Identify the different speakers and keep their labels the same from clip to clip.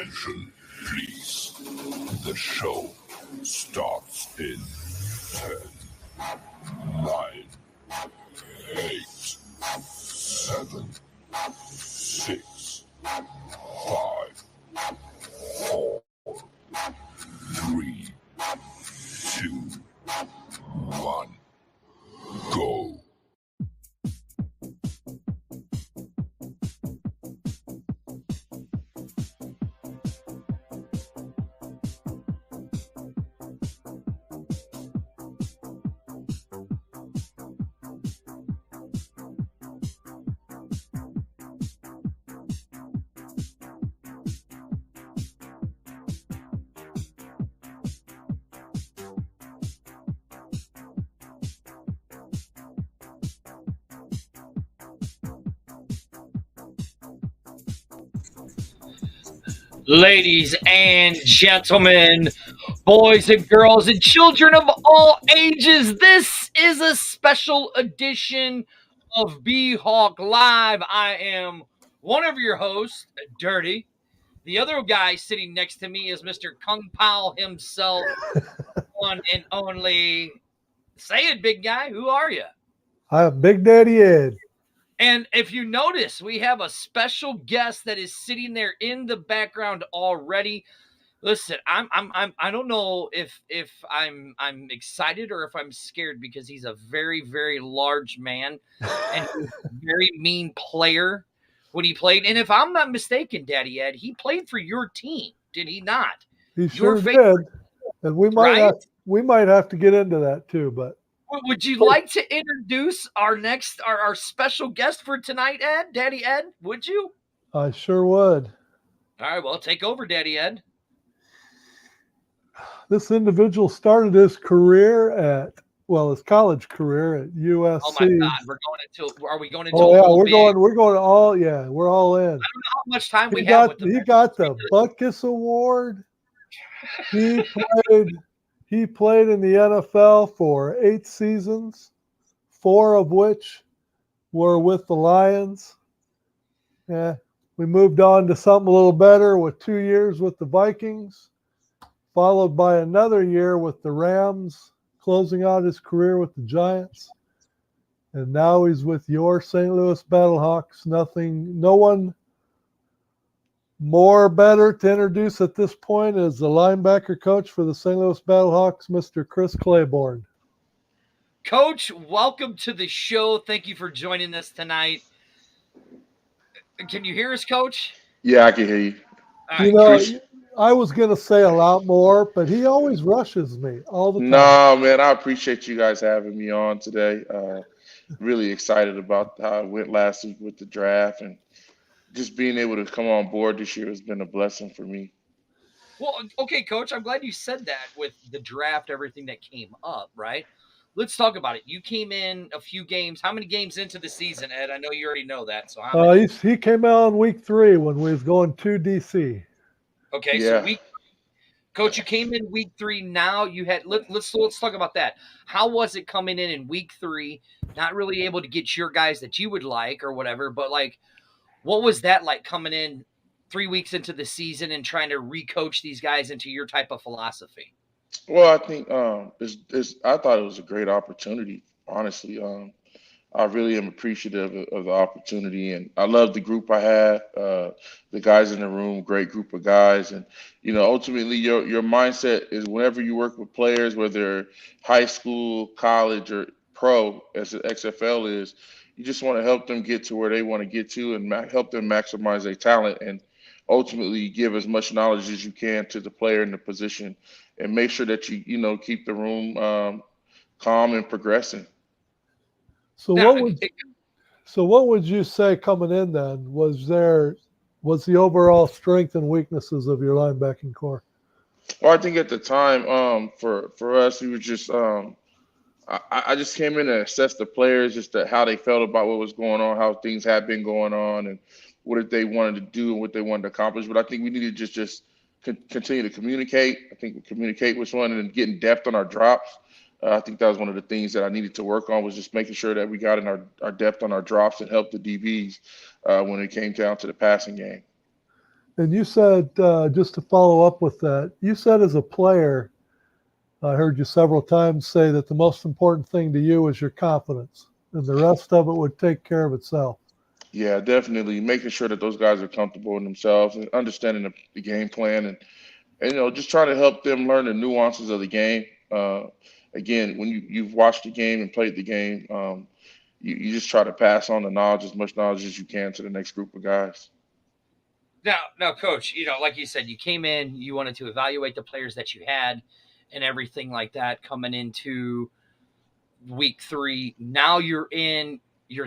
Speaker 1: Attention, please. The show starts in 10, 9, 8, 7, 6, 5, 4, 3, 2, 1, go.
Speaker 2: Ladies and gentlemen, boys and girls, and children of all ages, this is a special edition of B-Hawk Live. I am one of your hosts, Dirty. The other guy sitting next to me is Mr. Kung Pao himself, one and only. Say it, big guy. Who are you?
Speaker 3: I'm Big Daddy Ed.
Speaker 2: And if you notice, we have a special guest that is sitting there in the background already. Listen, I don't know if I'm excited or if I'm scared because he's a very, very large man and he's a very mean player when he played. And if I'm not mistaken, Daddy Ed, he played for your team, did he not?
Speaker 3: He sure did. And we might have to get into that too, but
Speaker 2: would you like to introduce our special guest for tonight, Ed? Daddy Ed, would you?
Speaker 3: I sure would.
Speaker 2: All right, well, take over, Daddy Ed.
Speaker 3: This individual started his career his college career at USC.
Speaker 2: Oh my God, are we going into?
Speaker 3: Oh yeah, we're going all in. I don't
Speaker 2: know how much time we have with the
Speaker 3: He got the Butkus Award. He played in the NFL for 8 seasons, 4 of which were with the Lions. Yeah, we moved on to something a little better with 2 years with the Vikings, followed by another year with the Rams, closing out his career with the Giants. And now he's with your St. Louis Battlehawks. No one more better to introduce at this point is the linebacker coach for the St. Louis Battlehawks, Mr. Chris Claiborne.
Speaker 2: Coach, welcome to the show. Thank you for joining us tonight. Can you hear us, Coach?
Speaker 4: Yeah, I can hear you.
Speaker 3: I was going to say a lot more, but he always rushes me all the time.
Speaker 4: No, man, I appreciate you guys having me on today. Really excited about how it went last week with the draft, and just being able to come on board this year has been a blessing for me.
Speaker 2: Well, okay, Coach, I'm glad you said that with the draft, everything that came up, right? Let's talk about it. You came in a few games. How many games into the season, Ed? I know you already know that. So
Speaker 3: he came out in week 3 when we was going to DC.
Speaker 2: Okay, yeah. So Coach, you came in week 3. Now you had let's talk about that. How was it coming in week 3? Not really able to get your guys that you would like or whatever, but what was that like coming in 3 weeks into the season and trying to recoach these guys into your type of philosophy?
Speaker 4: Well, I think I thought it was a great opportunity. Honestly, I really am appreciative of the opportunity, and I love the group I had. The guys in the room, great group of guys, and ultimately your mindset is whenever you work with players, whether high school, college, or pro, as the XFL is, you just want to help them get to where they want to get to and help them maximize their talent, and ultimately give as much knowledge as you can to the player in the position, and make sure that you keep the room calm and progressing.
Speaker 3: So what would you say coming in then? Was the overall strength and weaknesses of your linebacking core?
Speaker 4: Well, I think at the time, for us, we were just I just came in and assessed the players, just how they felt about what was going on, how things had been going on, and what they wanted to do and what they wanted to accomplish. But I think we needed to just continue to communicate. I think communicate was one, and getting depth on our drops. I think that was one of the things that I needed to work on, was just making sure that we got in our depth on our drops and helped the DBs when it came down to the passing game.
Speaker 3: And you said, just to follow up with that, you said as a player, I heard you several times say that the most important thing to you is your confidence, and the rest of it would take care of itself.
Speaker 4: Yeah, definitely making sure that those guys are comfortable in themselves and understanding the game plan and just trying to help them learn the nuances of the game. Uh, Again, when you've watched the game and played the game, you just try to pass on the knowledge, as much knowledge as you can, to the next group of guys.
Speaker 2: Now, coach, like you said, you came in, you wanted to evaluate the players that you had and everything like that coming into week 3. Now you're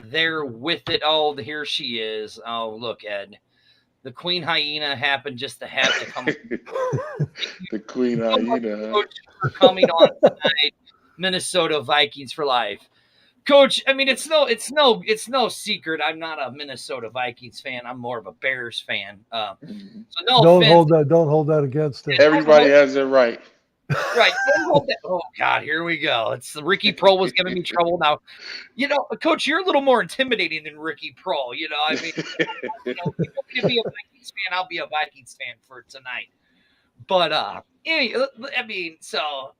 Speaker 2: there with it. Oh, here she is. Oh, look, Ed. The Queen Hyena happened just to have to come.
Speaker 4: The Queen Hyena, huh?
Speaker 2: Coach, for coming on tonight. Minnesota Vikings for life. Coach, I mean, it's no secret. I'm not a Minnesota Vikings fan. I'm more of a Bears fan.
Speaker 4: Mhm.
Speaker 2: So no
Speaker 3: Don't
Speaker 2: offense.
Speaker 3: hold that against him.
Speaker 4: Everybody has their right.
Speaker 2: Right. Don't hold that. Oh God, here we go. It's Ricky Pro was giving me trouble now. Coach, you're a little more intimidating than Ricky Pro. I mean, you want me to be a Vikings fan, I'll be a Vikings fan for tonight. But I mean, so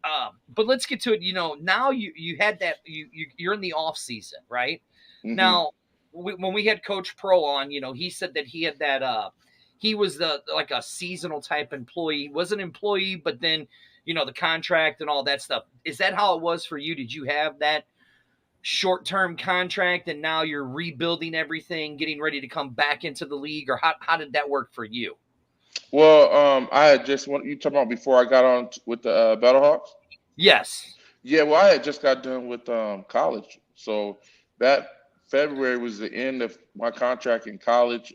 Speaker 2: but let's get to it. Now you had that you're in the off season, right?
Speaker 4: Hmm.
Speaker 2: Now when we had Coach Pro on, he said that he had that he was the like a seasonal type employee. He was an employee, but then the contract and all that stuff. Is that how it was for you? Did you have that short-term contract and now you're rebuilding everything, getting ready to come back into the league, or how did that work for you?
Speaker 4: Well, I had just what you talking about before I got on with the Battlehawks.
Speaker 2: Yes.
Speaker 4: Yeah, well, I had just got done with college, so that February was the end of my contract in college.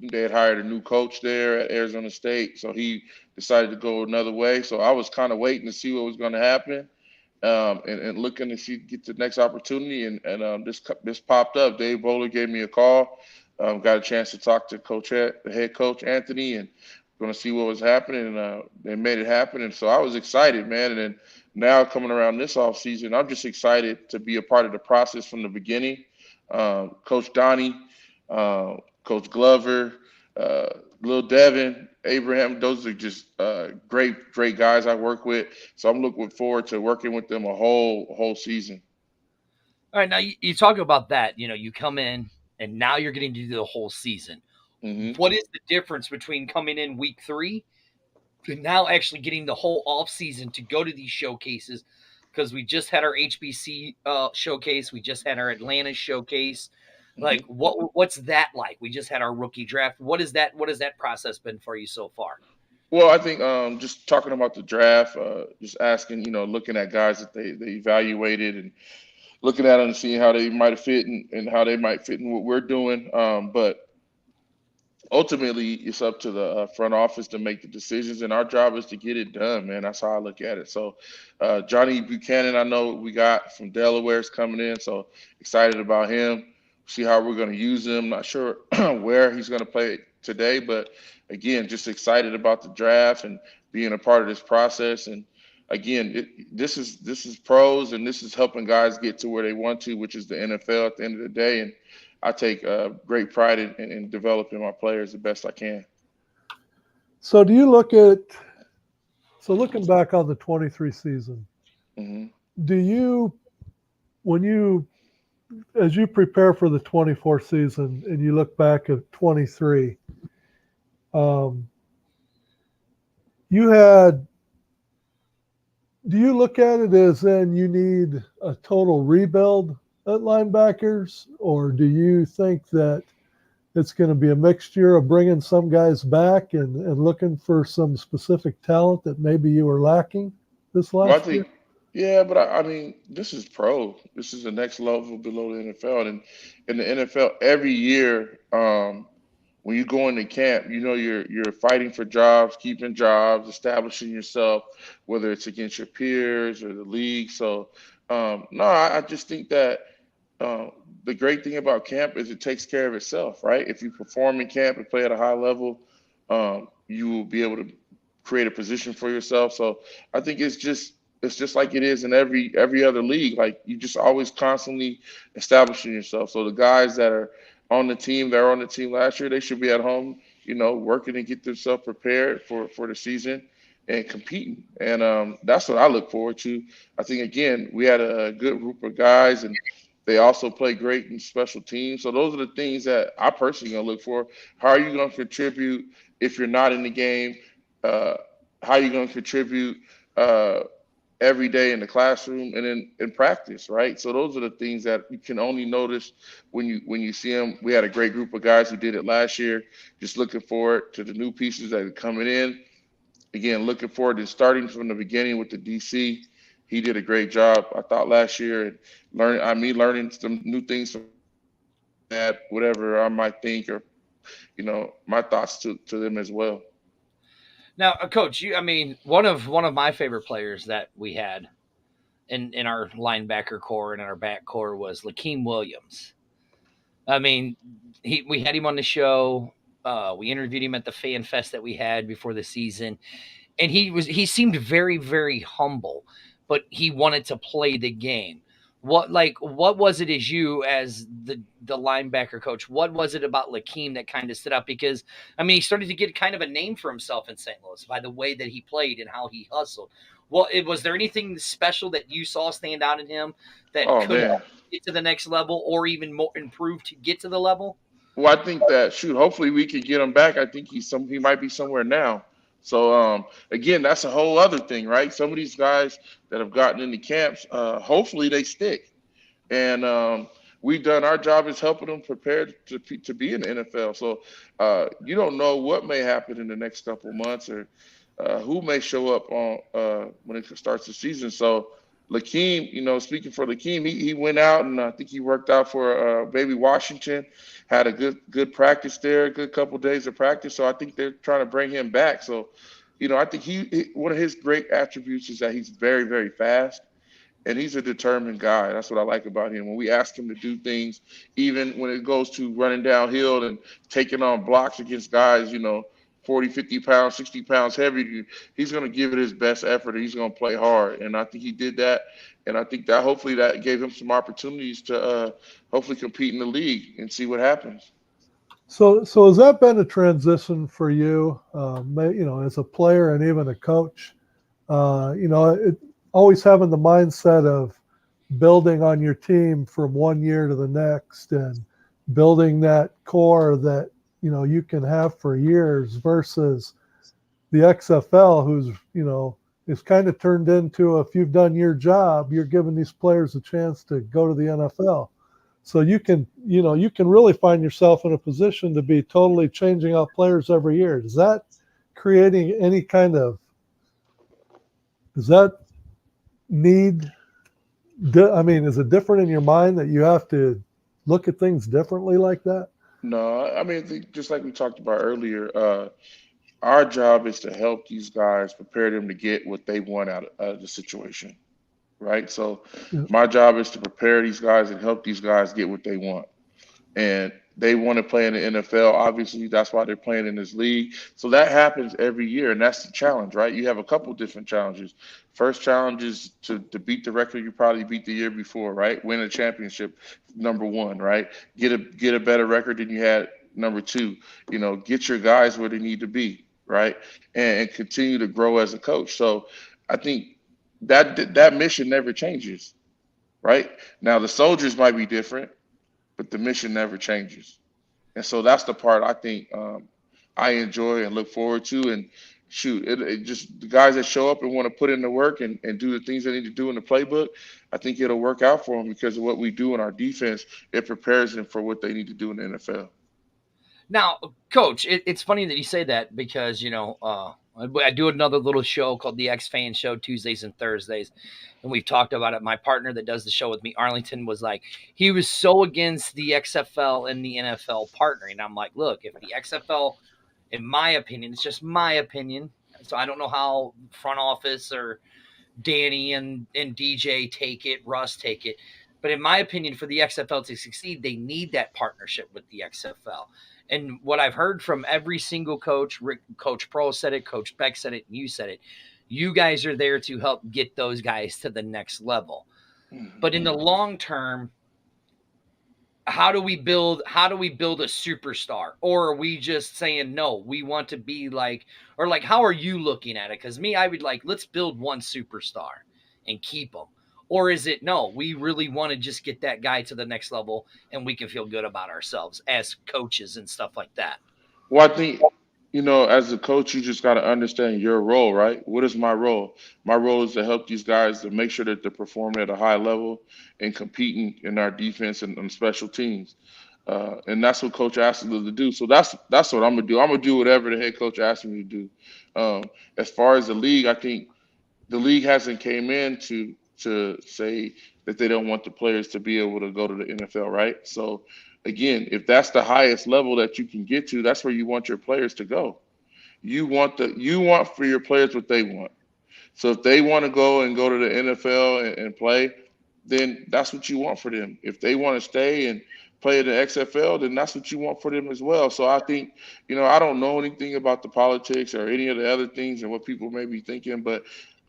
Speaker 4: They had hired a new coach there at Arizona State, so he decided to go another way. So I was kind of waiting to see what was going to happen, and looking to see get the next opportunity. And this popped up. Dave Bowler gave me a call. Got a chance to talk to the head coach Anthony, and going to see what was happening. And they made it happen. And so I was excited, man. And then now coming around this off season, I'm just excited to be a part of the process from the beginning. Coach Donnie, Coach Glover, uh, Lil Devin, Abraham, those are just great guys I work with. So I'm looking forward to working with them a whole season.
Speaker 2: All right, now you talk about that. You come in and now you're getting to do the whole season.
Speaker 4: Hmm.
Speaker 2: What is the difference between coming in week 3 and now actually getting the whole off season to go to these showcases? Because we just had our HBC showcase, we just had our Atlanta showcase. Like,
Speaker 4: Hmm.
Speaker 2: what's that like? We just had our rookie draft. What is that? What has that process been for you so far?
Speaker 4: Well, I think just talking about the draft, just asking, looking at guys that they evaluated and looking at them and seeing how they might fit and how they might fit in what we're doing. But ultimately it's up to the front office to make the decisions, and our job is to get it done, man. That's how I look at it. So Johnny Buchanan, I know we got from Delaware, is coming in, so excited about him. See how we're going to use him. Not sure where he's going to play today, but again, just excited about the draft and being a part of this process. And again, this is pros, and this is helping guys get to where they want to, which is the NFL at the end of the day. And I take great pride in developing my players the best I can.
Speaker 3: So looking back on the 23 season,
Speaker 4: Hmm.
Speaker 3: do you, when you, as you prepare for the 24 season and you look back at 23, um, you had, do you look at it as then you need a total rebuild at linebackers, or do you think that it's going to be a mixture of bringing some guys back and looking for some specific talent that maybe you were lacking this
Speaker 4: Well, I
Speaker 3: last year?
Speaker 4: think, yeah, but I mean, this is pro. This is the next level below the NFL. And in the NFL, every year, when you go into camp, you're fighting for jobs, keeping jobs, establishing yourself, whether it's against your peers or the league. So, no, I just think that uh, the great thing about camp is it takes care of itself, right? If you perform in camp and play at a high level, you will be able to create a position for yourself. So I think it's just like it is in every other league. Like you just always constantly establishing yourself. So the guys that are on the team last year, they should be at home working to get themselves prepared for the season and competing. And that's what I look forward to. I think again we had a good group of guys, and they also play great in special teams. So those are the things that I personally gonna look for. How are you gonna contribute if you're not in the game? Uh, how are you gonna contribute? Uh, every day in the classroom and in practice, right? So those are the things that you can only notice when you see them. We had a great group of guys who did it last year. Just looking forward to the new pieces that are coming in. Again, looking forward to starting from the beginning with the DC. He did a great job, I thought, last year, and learning some new things from that, whatever I might think, or my thoughts to them as well.
Speaker 2: Now, Coach, I mean, one of my favorite players that we had in our linebacker core and in our back core was Lakeem Williams. I mean, we had him on the show. We interviewed him at the fan fest that we had before the season, and he seemed very, very humble, but he wanted to play the game. What was it as the linebacker coach? What was it about Lakeem that kind of stood out? Because I mean, he started to get kind of a name for himself in St. Louis by the way that he played and how he hustled. Well, was there anything special that you saw stand out in him that
Speaker 4: Oh
Speaker 2: could
Speaker 4: man.
Speaker 2: get to the next level or even more improve to get to the level?
Speaker 4: Well, I think that shoot, hopefully we could get him back. I think he might be somewhere now. So again, that's a whole other thing, right? Some of these guys that have gotten into camps, hopefully they stick. And we've done our job is helping them prepare to be in the NFL. So you don't know what may happen in the next couple of months or who may show up on when it starts the season. So Lakeem, speaking for Lakeem, he went out and I think he worked out for Baby Washington, had a good practice there, a good couple days of practice. So I think they're trying to bring him back. So, I think one of his great attributes is that he's very, very fast and he's a determined guy. That's what I like about him. When we ask him to do things, even when it goes to running downhill and taking on blocks against guys, 40, 50 pounds, 60 pounds heavy, he's going to give it his best effort. And he's going to play hard. And I think he did that. And I think that hopefully that gave him some opportunities to hopefully compete in the league and see what happens.
Speaker 3: So has that been a transition for you, as a player and even a coach? Always having the mindset of building on your team from one year to the next and building that core that you can have for years versus the XFL, who's is kind of turned into, if you've done your job, you're giving these players a chance to go to the NFL. So you can really find yourself in a position to be totally changing out players every year. Is that creating any kind of, does that need, is it different in your mind that you have to look at things differently like that?
Speaker 4: No, I mean, I think just like we talked about earlier, our job is to help these guys prepare them to get what they want out of the situation, right? So
Speaker 3: Yeah.
Speaker 4: my job is to prepare these guys and help these guys get what they want. And they want to play in the NFL. Obviously, that's why they're playing in this league. So that happens every year, and that's the challenge, right? You have a couple different challenges. First challenge is to beat the record you probably beat the year before, right? Win a championship, number one, right? Get a better record than you had, number two. Get your guys where they need to be, right? And continue to grow as a coach. So I think that mission never changes, right? Now the soldiers might be different, but the mission never changes. And so that's the part I think I enjoy and look forward to. And shoot, it just the guys that show up and want to put in the work and do the things they need to do in the playbook, I think it'll work out for them because of what we do in our defense. It prepares them for what they need to do in the NFL.
Speaker 2: Now, Coach, it's funny that you say that because I do another little show called the X Fan Show Tuesdays and Thursdays, and we've talked about it. My partner that does the show with me, Arlington, was like he was so against the XFL and the NFL partnering. I'm like, look, if the XFL, in my opinion, it's just my opinion, so I don't know how front office or Danny and DJ take it, Russ take it. But in my opinion, for the XFL to succeed, they need that partnership with the XFL. And what I've heard from every single coach, Coach Pro said it, Coach Beck said it, and you said it, you guys are there to help get those guys to the next level.
Speaker 4: Mhm.
Speaker 2: But in the long term, how do we build a superstar, or are we just saying no, we want to be like, or like, how are you looking at it? Because me, I would like, let's build one superstar and keep them. Or is it no, we really want to just get that guy to the next level and we can feel good about ourselves as coaches and stuff like that?
Speaker 4: Well, I think, as a coach, you just got to understand your role, right? What is my role? My role is to help these guys to make sure that they're performing at a high level and competing in our defense and special teams. And that's what coach asked us to do. So that's what I'm gonna do. I'm gonna do whatever the head coach asked me to do. As far as the league, I think the league hasn't came in to say that they don't want the players to be able to go to the NFL, right? So again, if that's the highest level that you can get to, that's where you want your players to go. You want for your players what they want. So if they want to go to the NFL and play, then that's what you want for them. If they want to stay and play in the XFL, then that's what you want for them as well. So I think, I don't know anything about the politics or any of the other things and what people may be thinking, but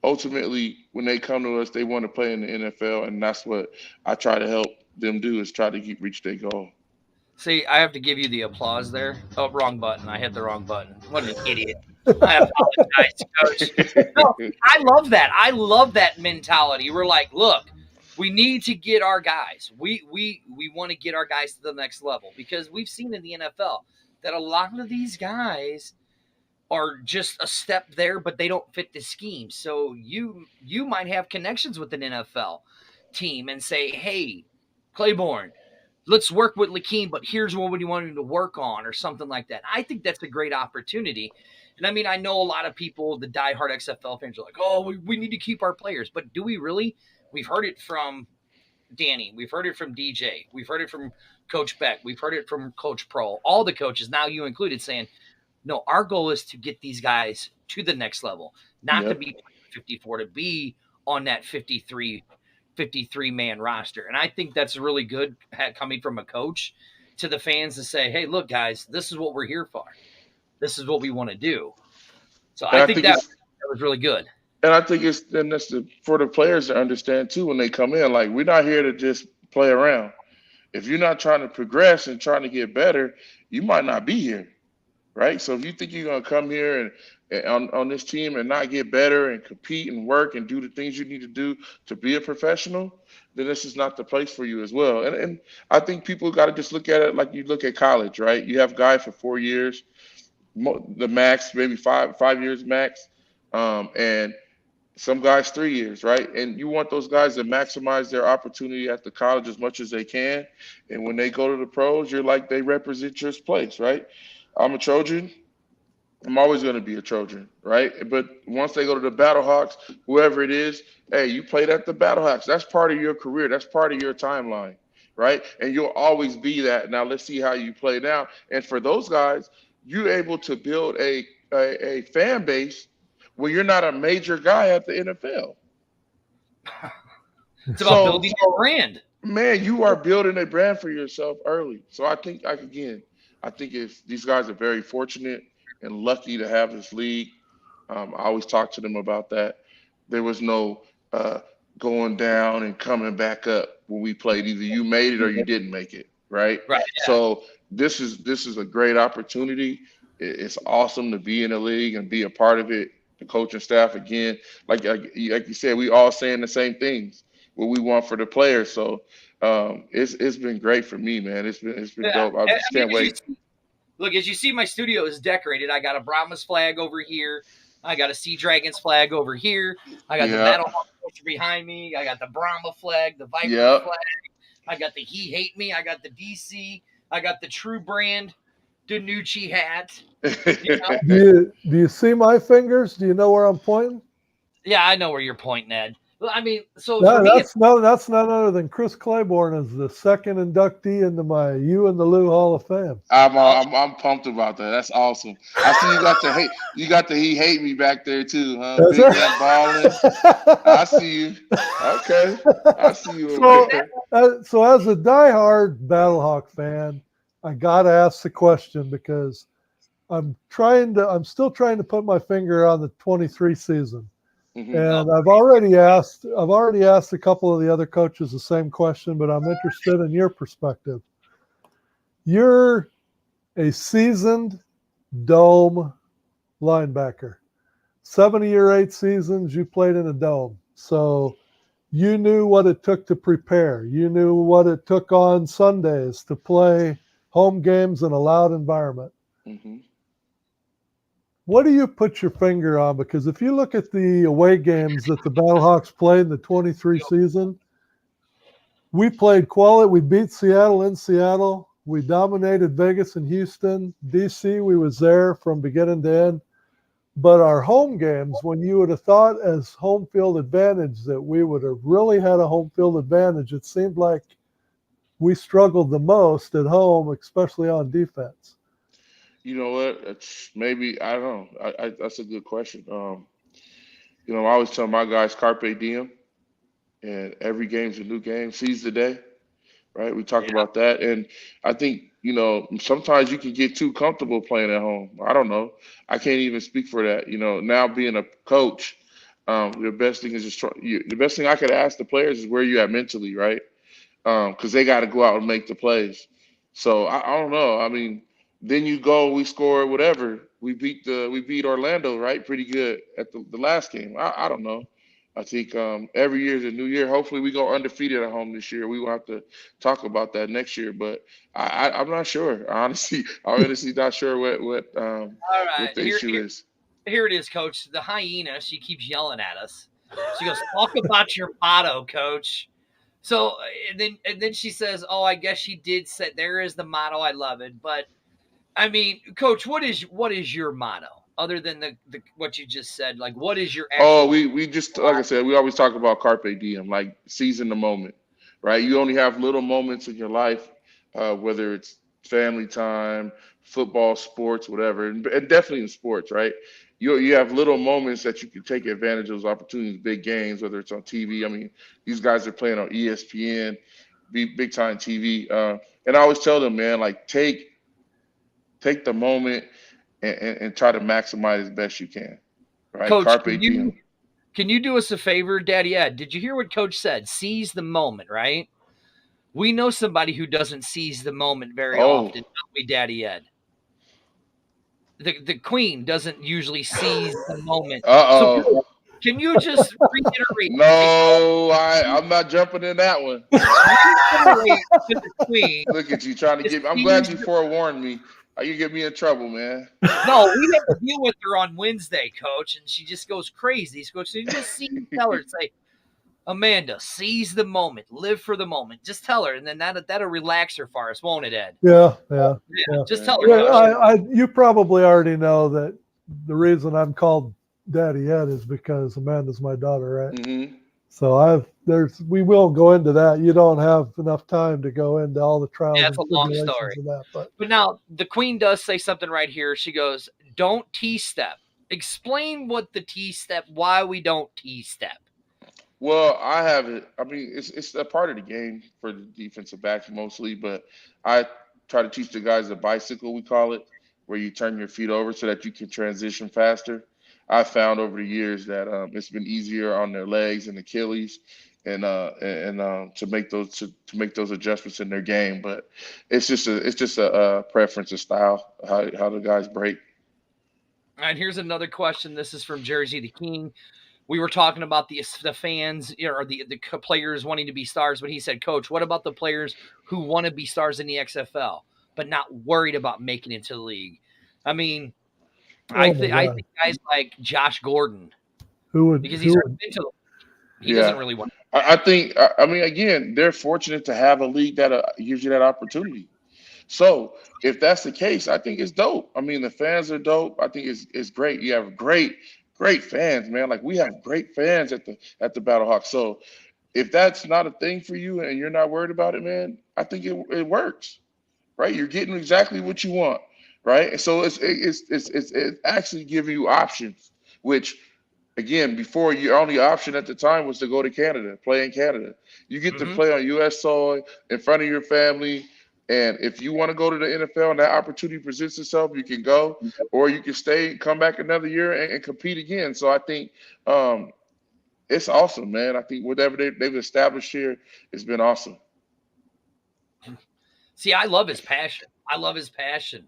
Speaker 4: ultimately when they come to us, they want to play in the NFL, and that's what I try to help them do, is try to reach their goal.
Speaker 2: See, I have to give you the applause there. Oh, wrong button. I hit the wrong button. What an idiot. I apologize, coach. No, I love that. I love that mentality. We're like, look, we need to get our guys. We want to get our guys to the next level, because we've seen in the NFL that a lot of these guys are just a step there, but they don't fit the scheme. So you might have connections with an NFL team and say, hey, Claiborne, let's work with Lakeem, but here's what we want him to work on, or something like that. I think that's a great opportunity. And I mean, I know a lot of people, the diehard XFL fans, are like, oh, we need to keep our players. But do we really? We've heard it from Danny. We've heard it from DJ. We've heard it from Coach Beck. We've heard it from Coach Pro. All the coaches, now you included, saying, no, our goal is to get these guys to the next level, not to
Speaker 4: Yep.
Speaker 2: be 54, to be on that 53 man roster. And I think that's really good coming from a coach to the fans to say, hey, look, guys, this is what we're here for. This is what we want to do. So
Speaker 4: And
Speaker 2: I
Speaker 4: I
Speaker 2: think
Speaker 4: think
Speaker 2: that
Speaker 4: it's
Speaker 2: was really good.
Speaker 4: and I think it's and that's for the players to understand too when they come in. Like, we're not here to just play around. If you're not trying to progress and trying to get better, you might not be here, right? So if you think you're gonna come here and on this team and not get better and compete and work and do the things you need to do to be a professional, then this is not the place for you as well. And I think people got to just look at it like you look at college, right? You have guys for 4 years, the max, maybe 5 years max, and some guys 3 years, right? And you want those guys to maximize their opportunity at the college as much as they can. And when they go to the pros, you're like, they represent your place, right? I'm a Trojan. I'm always going to be a Trojan, right? But once they go to the Battlehawks, whoever it is, hey, you played at the Battlehawks. That's part of your career. That's part of your timeline, right? And you'll always be that. Now let's see how you play now. And for those guys, you're able to build a fan base where you're not a major guy at the NFL.
Speaker 2: It's about
Speaker 4: So,
Speaker 2: building your brand.
Speaker 4: man, you are building a brand for yourself early. So I think, like, again, I think if these guys are very fortunate and lucky to have this league. I always talk to them about that. There was no uh, going down and coming back up when we played. Either you made it or you didn't make it, right?
Speaker 2: Right. Yeah.
Speaker 4: So this is a great opportunity. It's awesome to be in the league and be a part of it. The coaching staff, again, like you said, we all saying the same things. What we want for the players. So it's been great for me, man. It's been
Speaker 2: Yeah.
Speaker 4: dope. I
Speaker 2: I
Speaker 4: just
Speaker 2: mean,
Speaker 4: can't wait.
Speaker 2: look, as you see, my studio is decorated. I got a Brahmas flag over here. I got a Sea Dragons flag over here. I got the
Speaker 4: Yeah,
Speaker 2: Battlehawks poster behind me. I got the Brahma flag, the Viper
Speaker 4: yeah.
Speaker 2: flag. I got the He Hate Me. I got the DC. I got the True Brand Danucci hat. You know?
Speaker 3: Do you see my fingers? Do you know where I'm pointing?
Speaker 2: Yeah, I know where you're pointing, Ed. I mean, so for
Speaker 3: No,
Speaker 2: me, it's
Speaker 3: that's none other than Chris Claiborne as the second inductee into my You and the Lou Hall of Fame.
Speaker 4: I'm pumped about that. That's awesome. I see you got the hate. You got the He Hate Me back there too, huh?
Speaker 3: That's
Speaker 4: Big man balling. I
Speaker 3: right.
Speaker 4: see you. Okay, I see you
Speaker 3: So,
Speaker 4: over there.
Speaker 3: so as a diehard Battlehawk fan, I gotta ask the question because I'm still trying to put my finger on the 23 season.
Speaker 4: Hmm.
Speaker 3: And I've already asked a couple of the other coaches the same question, but I'm interested in your perspective. You're a seasoned dome linebacker. 7 of your 8 seasons, you played in a dome. So you knew what it took to prepare. You knew what it took on Sundays to play home games in a loud environment.
Speaker 4: Mm-hmm.
Speaker 3: What do you put your finger on? Because if you look at the away games that the Battlehawks played in the 23 season, we played quality. We beat Seattle in Seattle. We dominated Vegas and Houston. DC, we was there from beginning to end. But our home games, when you would have thought as home field advantage that we would have really had a home field advantage, it seemed like we struggled the most at home, especially on defense.
Speaker 4: You know what? It's maybe I don't know. That's a good question. I always tell my guys carpe diem, and every game's a new game. Seize the day, right? We talk
Speaker 2: Yeah.
Speaker 4: about that, and I think sometimes you can get too comfortable playing at home. I don't know. I can't even speak for that. Now being a coach, the best thing is just the best thing I could ask the players is where you at mentally, right? Because they got to go out and make the plays. So I don't know. I mean, then you go, we score whatever. We beat Orlando, right? Pretty good at the last game. I don't know. I think every year is a new year. Hopefully, we go undefeated at home this year. We will have to talk about that next year, but I'm not sure. Honestly, I'm honestly not sure
Speaker 2: All
Speaker 4: what
Speaker 2: right.
Speaker 4: the issue is.
Speaker 2: Here it is, Coach. The hyena, she keeps yelling at us. She goes, talk about your motto, Coach. So and then she says, "Oh, I guess she did say there is the motto. I love it." But I mean, Coach, what is your motto other than the what you just said? Like, what is your
Speaker 4: Oh,
Speaker 2: actual?
Speaker 4: we just like I said, we always talk about carpe diem, like seizing the moment, right? You only have little moments in your life, whether it's family time, football, sports, whatever, and definitely in sports, right? You have little moments that you can take advantage of those opportunities, big games, whether it's on TV. I mean, these guys are playing on ESPN, big time TV, and I always tell them, man, like take the moment and try to maximize as best you can, right?
Speaker 2: Coach,
Speaker 4: Carpe diem.
Speaker 2: can you do us a favor, Daddy Ed? Did you hear what Coach said? Seize the moment, right? We know somebody who doesn't seize the moment very
Speaker 4: Oh.
Speaker 2: often, don't we, Daddy Ed? The Queen doesn't usually seize the moment. So
Speaker 4: Uh-oh.
Speaker 2: can you just reiterate?
Speaker 4: No, I'm not jumping in that one.
Speaker 2: Reiterate to the Queen.
Speaker 4: Look at you trying to
Speaker 2: To
Speaker 4: get me. I'm glad
Speaker 2: seize
Speaker 4: you
Speaker 2: the,
Speaker 4: forewarned me. You get me in trouble, man.
Speaker 2: no, we had to deal with her on Wednesday, Coach, and she just goes crazy. So you just tell her, say, Amanda, seize the moment, live for the moment. Just tell her, and then that'll relax her for us, won't it, Ed?
Speaker 3: Yeah.
Speaker 2: Yeah, just tell her,
Speaker 3: Yeah,
Speaker 2: Coach.
Speaker 3: you probably already know that the reason I'm called Daddy Ed is because Amanda's my daughter, right?
Speaker 4: Mm-hmm.
Speaker 3: So we will go into that. You don't have enough time to go into all the trials
Speaker 2: Yeah,
Speaker 3: and
Speaker 2: it's a long
Speaker 3: tribulations
Speaker 2: story.
Speaker 3: of that.
Speaker 2: But now the Queen does say something right here. She goes, "Don't T-step." Explain what the T-step. Why we don't T-step.
Speaker 4: Well, I have it. I mean, it's a part of the game for the defensive backs mostly, but I try to teach the guys the bicycle, we call it, where you turn your feet over so that you can transition faster. I found over the years that it's been easier on their legs and Achilles, and to make those adjustments in their game. But it's just a preference of style how the guys break.
Speaker 2: All right, here's another question. This is from Jersey the King. We were talking about the fans, or the players wanting to be stars, but he said, Coach, what about the players who want to be stars in the XFL but not worried about making it to the league? I mean, I
Speaker 3: Oh my
Speaker 2: think I
Speaker 3: God,
Speaker 2: think guys like Josh Gordon,
Speaker 3: who would
Speaker 2: because he's
Speaker 3: who
Speaker 2: already
Speaker 3: would?
Speaker 2: been to the league. He doesn't
Speaker 4: Yeah.
Speaker 2: really want.
Speaker 4: I think, I mean, again, they're fortunate to have a league that gives you that opportunity. So if that's the case, I think it's dope. I mean, the fans are dope. I think it's great. You have great fans, man. Like we have great fans at the Battlehawks. So if that's not a thing for you and you're not worried about it, man, I think it works, right? You're getting exactly what you want, right? And so it's actually giving you options, which again, before your only option at the time was to go to Canada, play in Canada. You get to
Speaker 2: Mm-hmm.
Speaker 4: play on U.S. soil in front of your family. And if you want to go to the NFL and that opportunity presents itself, you can go, or you can stay, come back another year and compete again. So I think um, it's awesome, man. I think whatever they've established here has been awesome.
Speaker 2: See, I love his passion. I love his passion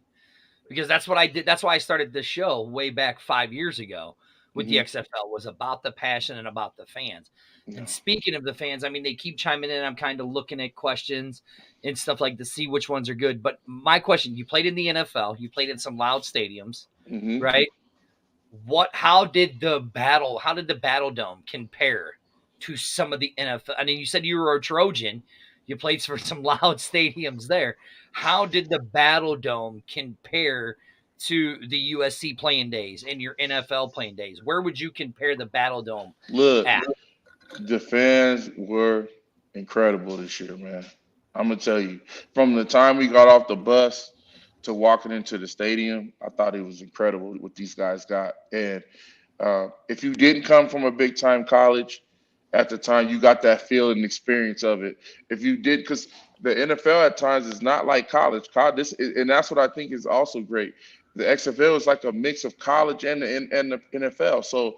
Speaker 2: because that's what I did. That's why I started this show way back 5 years ago with the
Speaker 4: Hmm.
Speaker 2: XFL was about the passion and about the fans.
Speaker 4: No.
Speaker 2: And speaking of the fans, I mean, they keep chiming in. I'm kind of looking at questions and stuff like to see which ones are good. But my question: you played in the NFL, you played in some loud stadiums,
Speaker 4: Hmm.
Speaker 2: right? How did the Battle Dome compare to some of the NFL? I mean, you said you were a Trojan. You played for some loud stadiums there. How did the Battle Dome compare to the USC playing days and your NFL playing days? Where would you compare the Battle Dome
Speaker 4: Look,
Speaker 2: at?
Speaker 4: the fans were incredible this year, man. I'm gonna tell you, from the time we got off the bus to walking into the stadium, I thought it was incredible what these guys got. And if you didn't come from a big time college at the time, you got that feel and experience of it. If you did, because the NFL at times is not like college. And that's what I think is also great. The XFL is like a mix of college and the NFL. So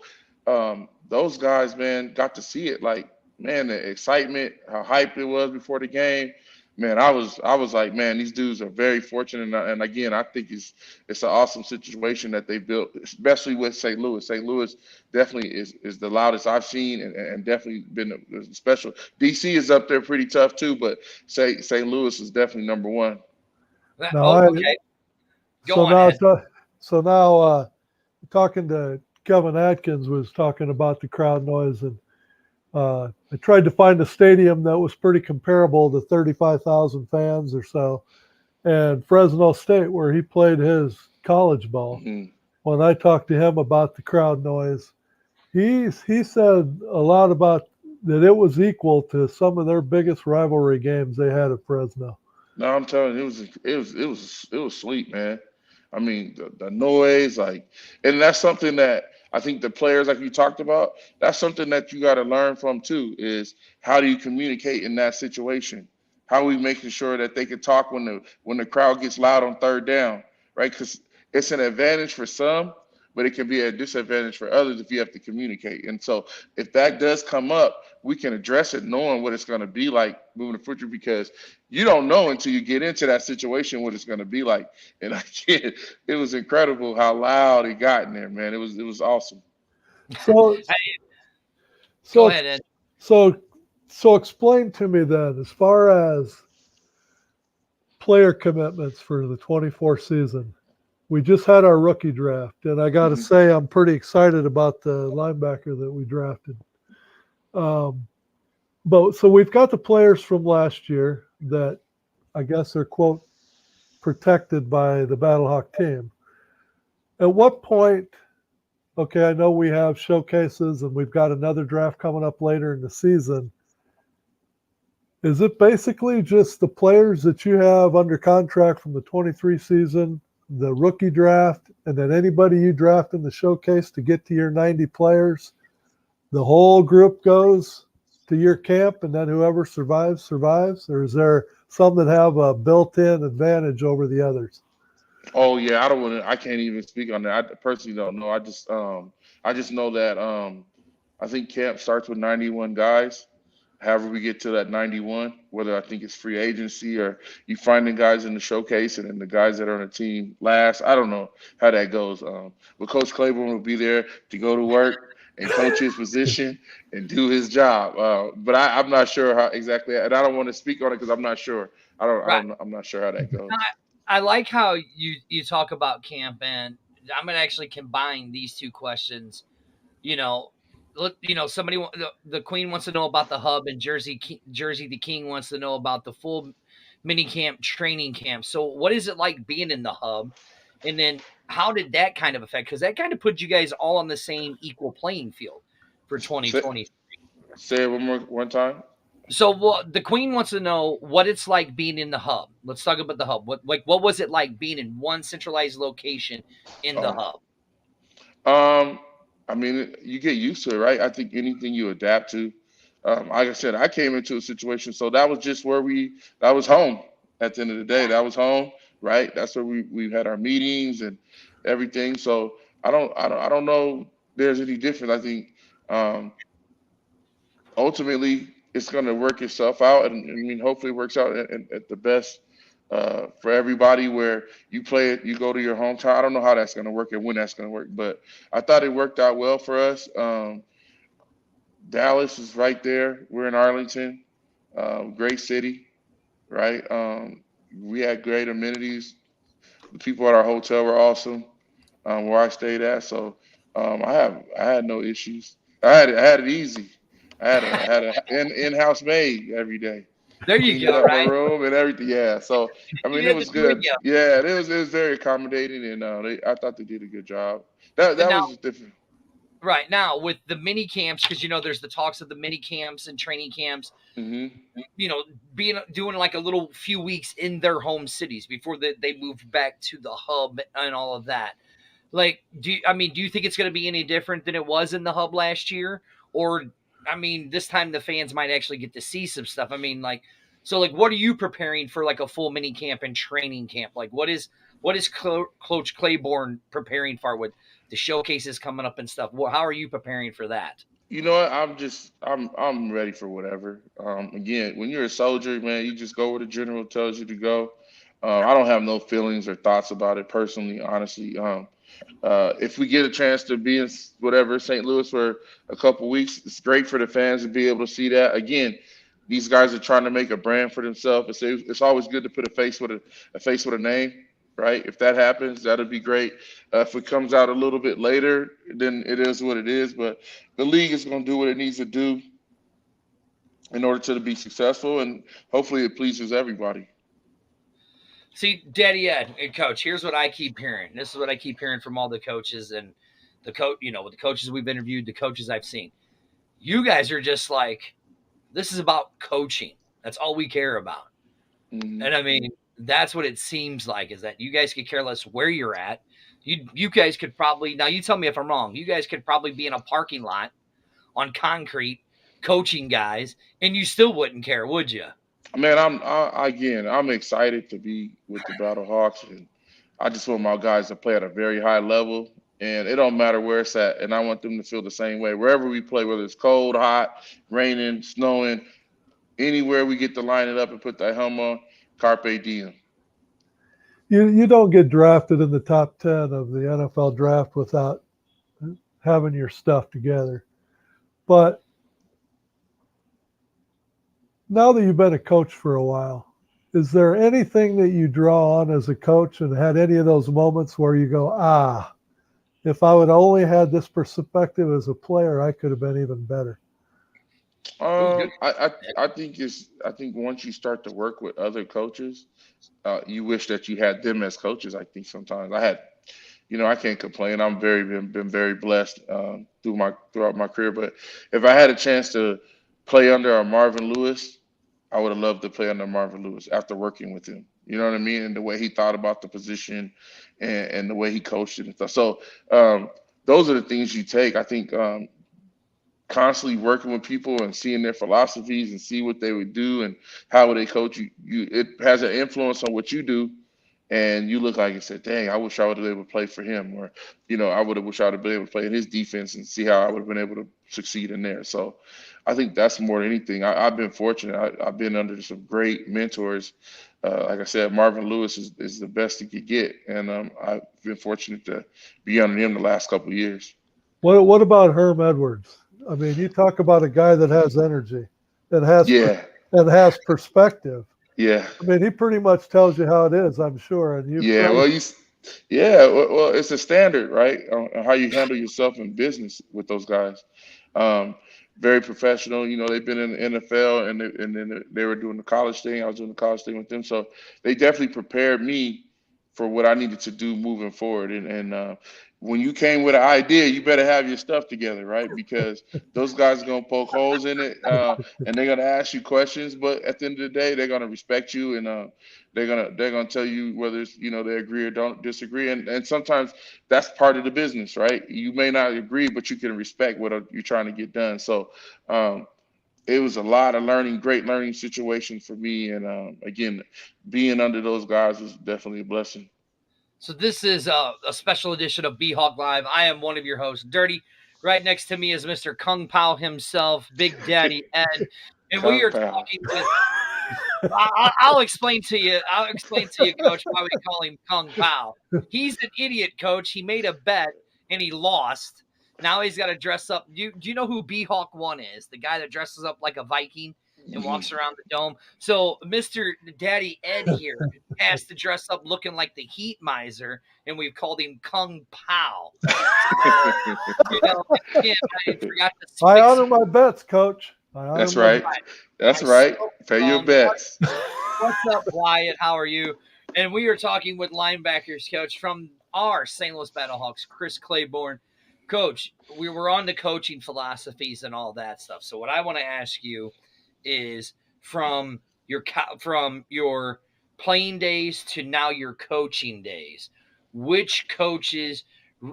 Speaker 4: those guys, man, got to see it. Like, man, the excitement, how hyped it was before the game. Man, I was like, man, these dudes are very fortunate, and again, I think it's an awesome situation that they built, especially with St. Louis. St. Louis definitely is the loudest I've seen, and definitely been special. DC is up there pretty tough too, but St. Louis is definitely number one.
Speaker 3: Now
Speaker 2: Oh,
Speaker 3: I
Speaker 2: okay. Go
Speaker 3: so
Speaker 2: on,
Speaker 3: now
Speaker 2: Ed.
Speaker 3: so so now talking to Kevin Atkins was talking about the crowd noise, and I tried to find a stadium that was pretty comparable to 35,000 fans or so, and Fresno State, where he played his college ball.
Speaker 4: Hmm.
Speaker 3: When I talked to him about the crowd noise, he said a lot about that it was equal to some of their biggest rivalry games they had at Fresno.
Speaker 4: No, I'm telling you, it was sweet, man. I mean, the noise, like, and that's something that I think the players, like you talked about, that's something that you got to learn from too. Is how do you communicate in that situation? How are we making sure that they can talk when the crowd gets loud on third down, right? Because it's an advantage for some, but it can be a disadvantage for others if you have to communicate. And so, if that does come up, we can address it knowing what it's going to be like moving the future because you don't know until you get into that situation what it's going to be like. And it was incredible how loud it got in there, man. It was awesome.
Speaker 3: So
Speaker 2: Hey, go
Speaker 3: so
Speaker 2: ahead, Ed.
Speaker 3: so so explain to me then, as far as player commitments for the 24 season. We just had our rookie draft, and I got to
Speaker 4: Hmm.
Speaker 3: say I'm pretty excited about the linebacker that we drafted. Um, but so we've got the players from last year that I guess are quote protected by the Battlehawk team. At what point? Okay, I know we have showcases and we've got another draft coming up later in the season. Is it basically just the players that you have under contract from the 23 season, the rookie draft, and then anybody you draft in the showcase to get to your 90 players? The whole group goes to your camp, and then whoever survives, survives? Or is there some that have a built in advantage over the others?
Speaker 4: Oh yeah, I don't want to. I can't even speak on that. I personally don't know. I just know that I think camp starts with 91 guys. However, we get to that 91, whether I think it's free agency or you finding guys in the showcase and then the guys that are on the team last. I don't know how that goes. But Coach Claiborne will be there to go to work and coach his position and do his job. But I'm not sure how exactly, and I don't want to speak on it because I'm not sure. I
Speaker 2: Right.
Speaker 4: don't know. I'm not sure how that goes.
Speaker 2: I like how you talk about camp, and I'm gonna actually combine these two questions. You know, look, the Queen wants to know about the hub, and Jersey the King wants to know about the full mini camp training camp. So, what is it like being in the hub, and then how did that kind of affect? Because that kind of put you guys all on the same equal playing field for
Speaker 4: Say,
Speaker 2: 2020.
Speaker 4: say it one time.
Speaker 2: So the Queen wants to know what it's like being in the hub. Let's talk about the hub. What was it like being in one centralized location in the
Speaker 4: Oh.
Speaker 2: hub?
Speaker 4: Um, I mean, you get used to it, right? I think anything you adapt to. Like I said, I came into a situation, so that was just that was home at the end of the day. That was home, right? That's where we had our meetings and everything. So I don't know. There's any difference. I think um, ultimately it's going to work itself out, and I mean, hopefully, it works out at the best. for everybody where you play it, you go to your hometown. I don't know how that's going to work and when that's going to work, but I thought it worked out well for us. Dallas is right there. We're in Arlington, great city, right? We had great amenities. The people at our hotel were awesome, where I stayed at. So I had no issues. I had it easy. I had a in-house maid every day,
Speaker 2: There you
Speaker 4: cleaning
Speaker 2: go,
Speaker 4: up my
Speaker 2: right?
Speaker 4: room and everything. Yeah. So I
Speaker 2: You
Speaker 4: mean, it
Speaker 2: had the
Speaker 4: was
Speaker 2: two of
Speaker 4: good.
Speaker 2: you.
Speaker 4: Yeah, it was very accommodating, and I thought they did a good job.
Speaker 2: And
Speaker 4: That
Speaker 2: now,
Speaker 4: was just different.
Speaker 2: right now, with the mini camps, because there's the talks of the mini camps and training camps.
Speaker 4: Hmm.
Speaker 2: Being doing like a little few weeks in their home cities before they moved back to the hub and all of that. Like, do you think it's going to be any different than it was in the hub last year? Or, this time the fans might actually get to see some stuff. Like, what are you preparing for, like a full mini camp and training camp? Like, what is Coach Claiborne preparing for with the showcases coming up and stuff? How are you preparing for that?
Speaker 4: You know what? I'm ready for whatever. Again, when you're a soldier, man, you just go where the general tells you to go. I don't have no feelings or thoughts about it personally, honestly. If we get a chance to be in whatever St. Louis for a couple weeks, it's great for the fans to be able to see that. Again, these guys are trying to make a brand for themselves. It's always good to put a face with a name, right? If that happens, that'd be great. If it comes out a little bit later, then it is what it is. But the league is going to do what it needs to do in order to be successful, and hopefully it pleases everybody.
Speaker 2: See, Daddy Ed and Coach, here's what I keep hearing. This is what I keep hearing from all the coaches and with the coaches we've interviewed, the coaches I've seen. You guys are just like, this is about coaching. That's all we care about.
Speaker 4: Hmm.
Speaker 2: And that's what it seems like, is that you guys could care less where you're at. You guys could probably, now you tell me if I'm wrong, you guys could probably be in a parking lot on concrete coaching guys, and you still wouldn't care, would you?
Speaker 4: Man, again, I'm excited to be with the Battlehawks, and I just want my guys to play at a very high level, and it don't matter where it's at, and I want them to feel the same way wherever we play, whether it's cold, hot, raining, snowing, anywhere we get to line it up and put that helmet on, carpe diem.
Speaker 3: You don't get drafted in the top 10 of the NFL draft without having your stuff together. But now that you've been a coach for a while, is there anything that you draw on as a coach and had any of those moments where you go, if I would only had this perspective as a player, I could have been even better?
Speaker 2: Ooh, good.
Speaker 4: I think once you start to work with other coaches, you wish that you had them as coaches. I think sometimes I can't complain. I'm been very blessed throughout my career. But if I had a chance to play under a Marvin Lewis, I would have loved to play under Marvin Lewis after working with him. You know what I mean? And the way he thought about the position, and the way he coached it and stuff. So those are the things you take. I think constantly working with people and seeing their philosophies and see what they would do and how would they coach you, it has an influence on what you do, and you look like and said, dang, I wish I would have been able to play for him, or I would have wished I would have been able to play in his defense and see how I would have been able to succeed in there. So I think that's more than anything. I've been fortunate. I've been under some great mentors. Like I said, Marvin Lewis is the best he could get, and I've been fortunate to be under him the last couple of years.
Speaker 3: What about Herm Edwards? I mean, you talk about a guy that has energy, that has
Speaker 4: Yeah,
Speaker 3: that has perspective.
Speaker 4: yeah.
Speaker 3: I mean, he pretty much tells you how it is, I'm sure. And you've
Speaker 4: Yeah,
Speaker 3: played.
Speaker 4: well, it's a standard, right? On how you handle yourself in business with those guys. Um, Very professional. They've been in the NFL, and then they were doing the college thing. I was doing the college thing with them, so they definitely prepared me for what I needed to do moving forward. And when you came with an idea, you better have your stuff together, right? Because those guys are gonna poke holes in it, and they're gonna ask you questions. But at the end of the day, they're gonna respect you, and they're gonna tell you whether they agree or don't disagree. And sometimes that's part of the business, right? You may not agree, but you can respect what you're trying to get done. So um, it was a lot of great learning situation for me. And again, being under those guys was definitely a blessing.
Speaker 2: So this is a special edition of B Hawk Live. I am one of your hosts, Dirty. Right next to me is Mr. Kung Pao himself, Big Daddy Ed, and we
Speaker 4: Kung
Speaker 2: are
Speaker 4: Pao.
Speaker 2: talking with I'll explain to you. I'll explain to you, Coach, why we call him Kung Pao. He's an idiot, Coach. He made a bet and he lost. Now he's got to dress up. Do you know who B-Hawk 1 is? The guy that dresses up like a Viking and walks around the dome. So Mr. Daddy Ed here has to dress up looking like the Heat Miser, and we've called him Kung Pao. Again, I forgot to
Speaker 3: I honor my bets, Coach.
Speaker 4: That's right. That's right. Pay your bets.
Speaker 2: What's up, Wyatt? How are you? And we are talking with linebackers coach from our St. Louis Battlehawks, Chris Claiborne. Coach, we were on the coaching philosophies and all that stuff. So what I want to ask you is from your playing days to now your coaching days, which coaches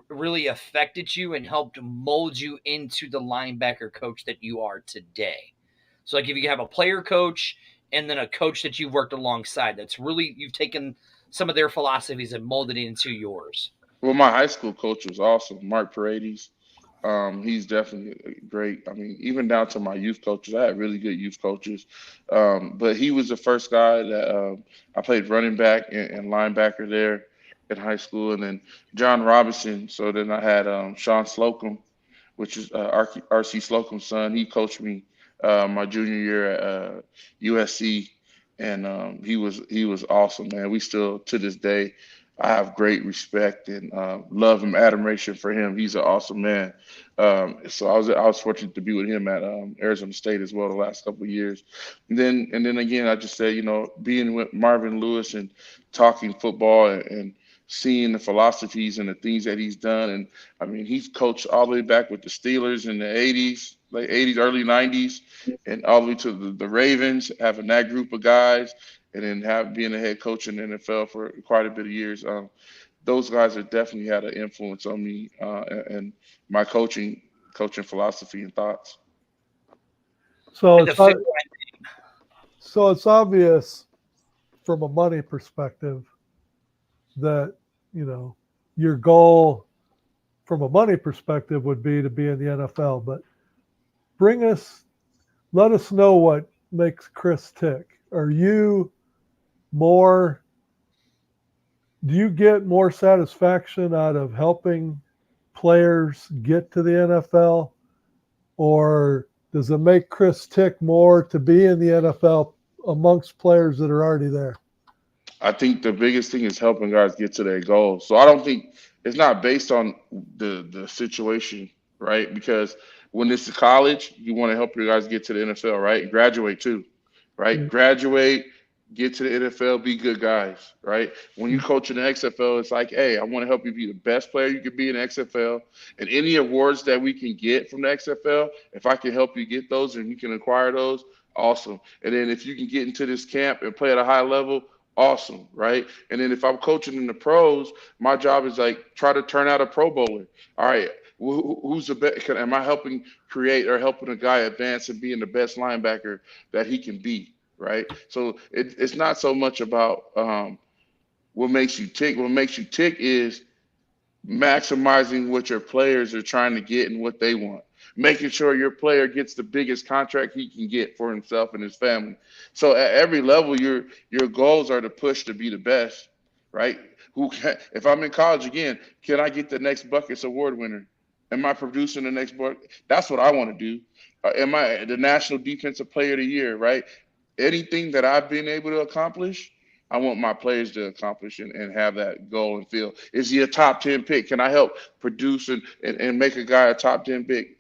Speaker 2: really affected you and helped mold you into the linebacker coach that you are today? So, like, if you have a player coach and then a coach that you've worked alongside, that's really you've taken some of their philosophies and molded it into yours.
Speaker 4: Well, my high school coach was awesome, Mark Paredes. He's definitely great. I mean, even down to my youth coaches, I had really good youth coaches. But he was the first guy that I played running back and linebacker there in high school, and then John Robinson. So then I had Sean Slocum, which is RC Slocum's son. He coached me my junior year at USC, and he was awesome, man. We still to this day, I have great respect and love and admiration for him. He's an awesome man. So I was fortunate to be with him at Arizona State as well the last couple of years. And then again, I just said, being with Marvin Lewis and talking football and seeing the philosophies and the things that he's done. And I mean, he's coached all the way back with the Steelers in the 80s, late 80s, early 90s, and all the way to the Ravens, having that group of guys, and then being a head coach in the NFL for quite a bit of years. Those guys have definitely had an influence on me and my coaching philosophy and thoughts.
Speaker 3: So
Speaker 2: And the
Speaker 3: it's obvious from a money perspective that, your goal from a money perspective would be to be in the NFL. But let us know what makes Chris tick. Do you get more satisfaction out of helping players get to the NFL, or does it make Chris tick more to be in the NFL amongst players that are already there?
Speaker 4: I think the biggest thing is helping guys get to their goals. So I don't think it's not based on the situation, right? Because when it's college, you want to help your guys get to the NFL, right? Graduate too, right?
Speaker 3: Yeah.
Speaker 4: Graduate, get to the NFL, be good guys, right? When you coach in the XFL, it's like, hey, I want to help you be the best player you can be in the XFL. And any awards that we can get from the XFL, if I can help you get those and you can acquire those, awesome. And then if you can get into this camp and play at a high level, awesome, right? And then if I'm coaching in the pros, my job is like try to turn out a Pro Bowler. All right, who's the best? Am I helping create or helping a guy advance and being the best linebacker that he can be, right? So it's not so much about what makes you tick. What makes you tick is maximizing what your players are trying to get and what they want. Making sure your player gets the biggest contract he can get for himself and his family. So at every level, your goals are to push to be the best, right? If I'm in college again, can I get the next Buckets Award winner? Am I producing the next bucket? That's what I want to do. Am I the National Defensive Player of the Year, right? Anything that I've been able to accomplish, I want my players to accomplish and have that goal and feel. Is he a top 10 pick? Can I help produce and make a guy a top 10 pick?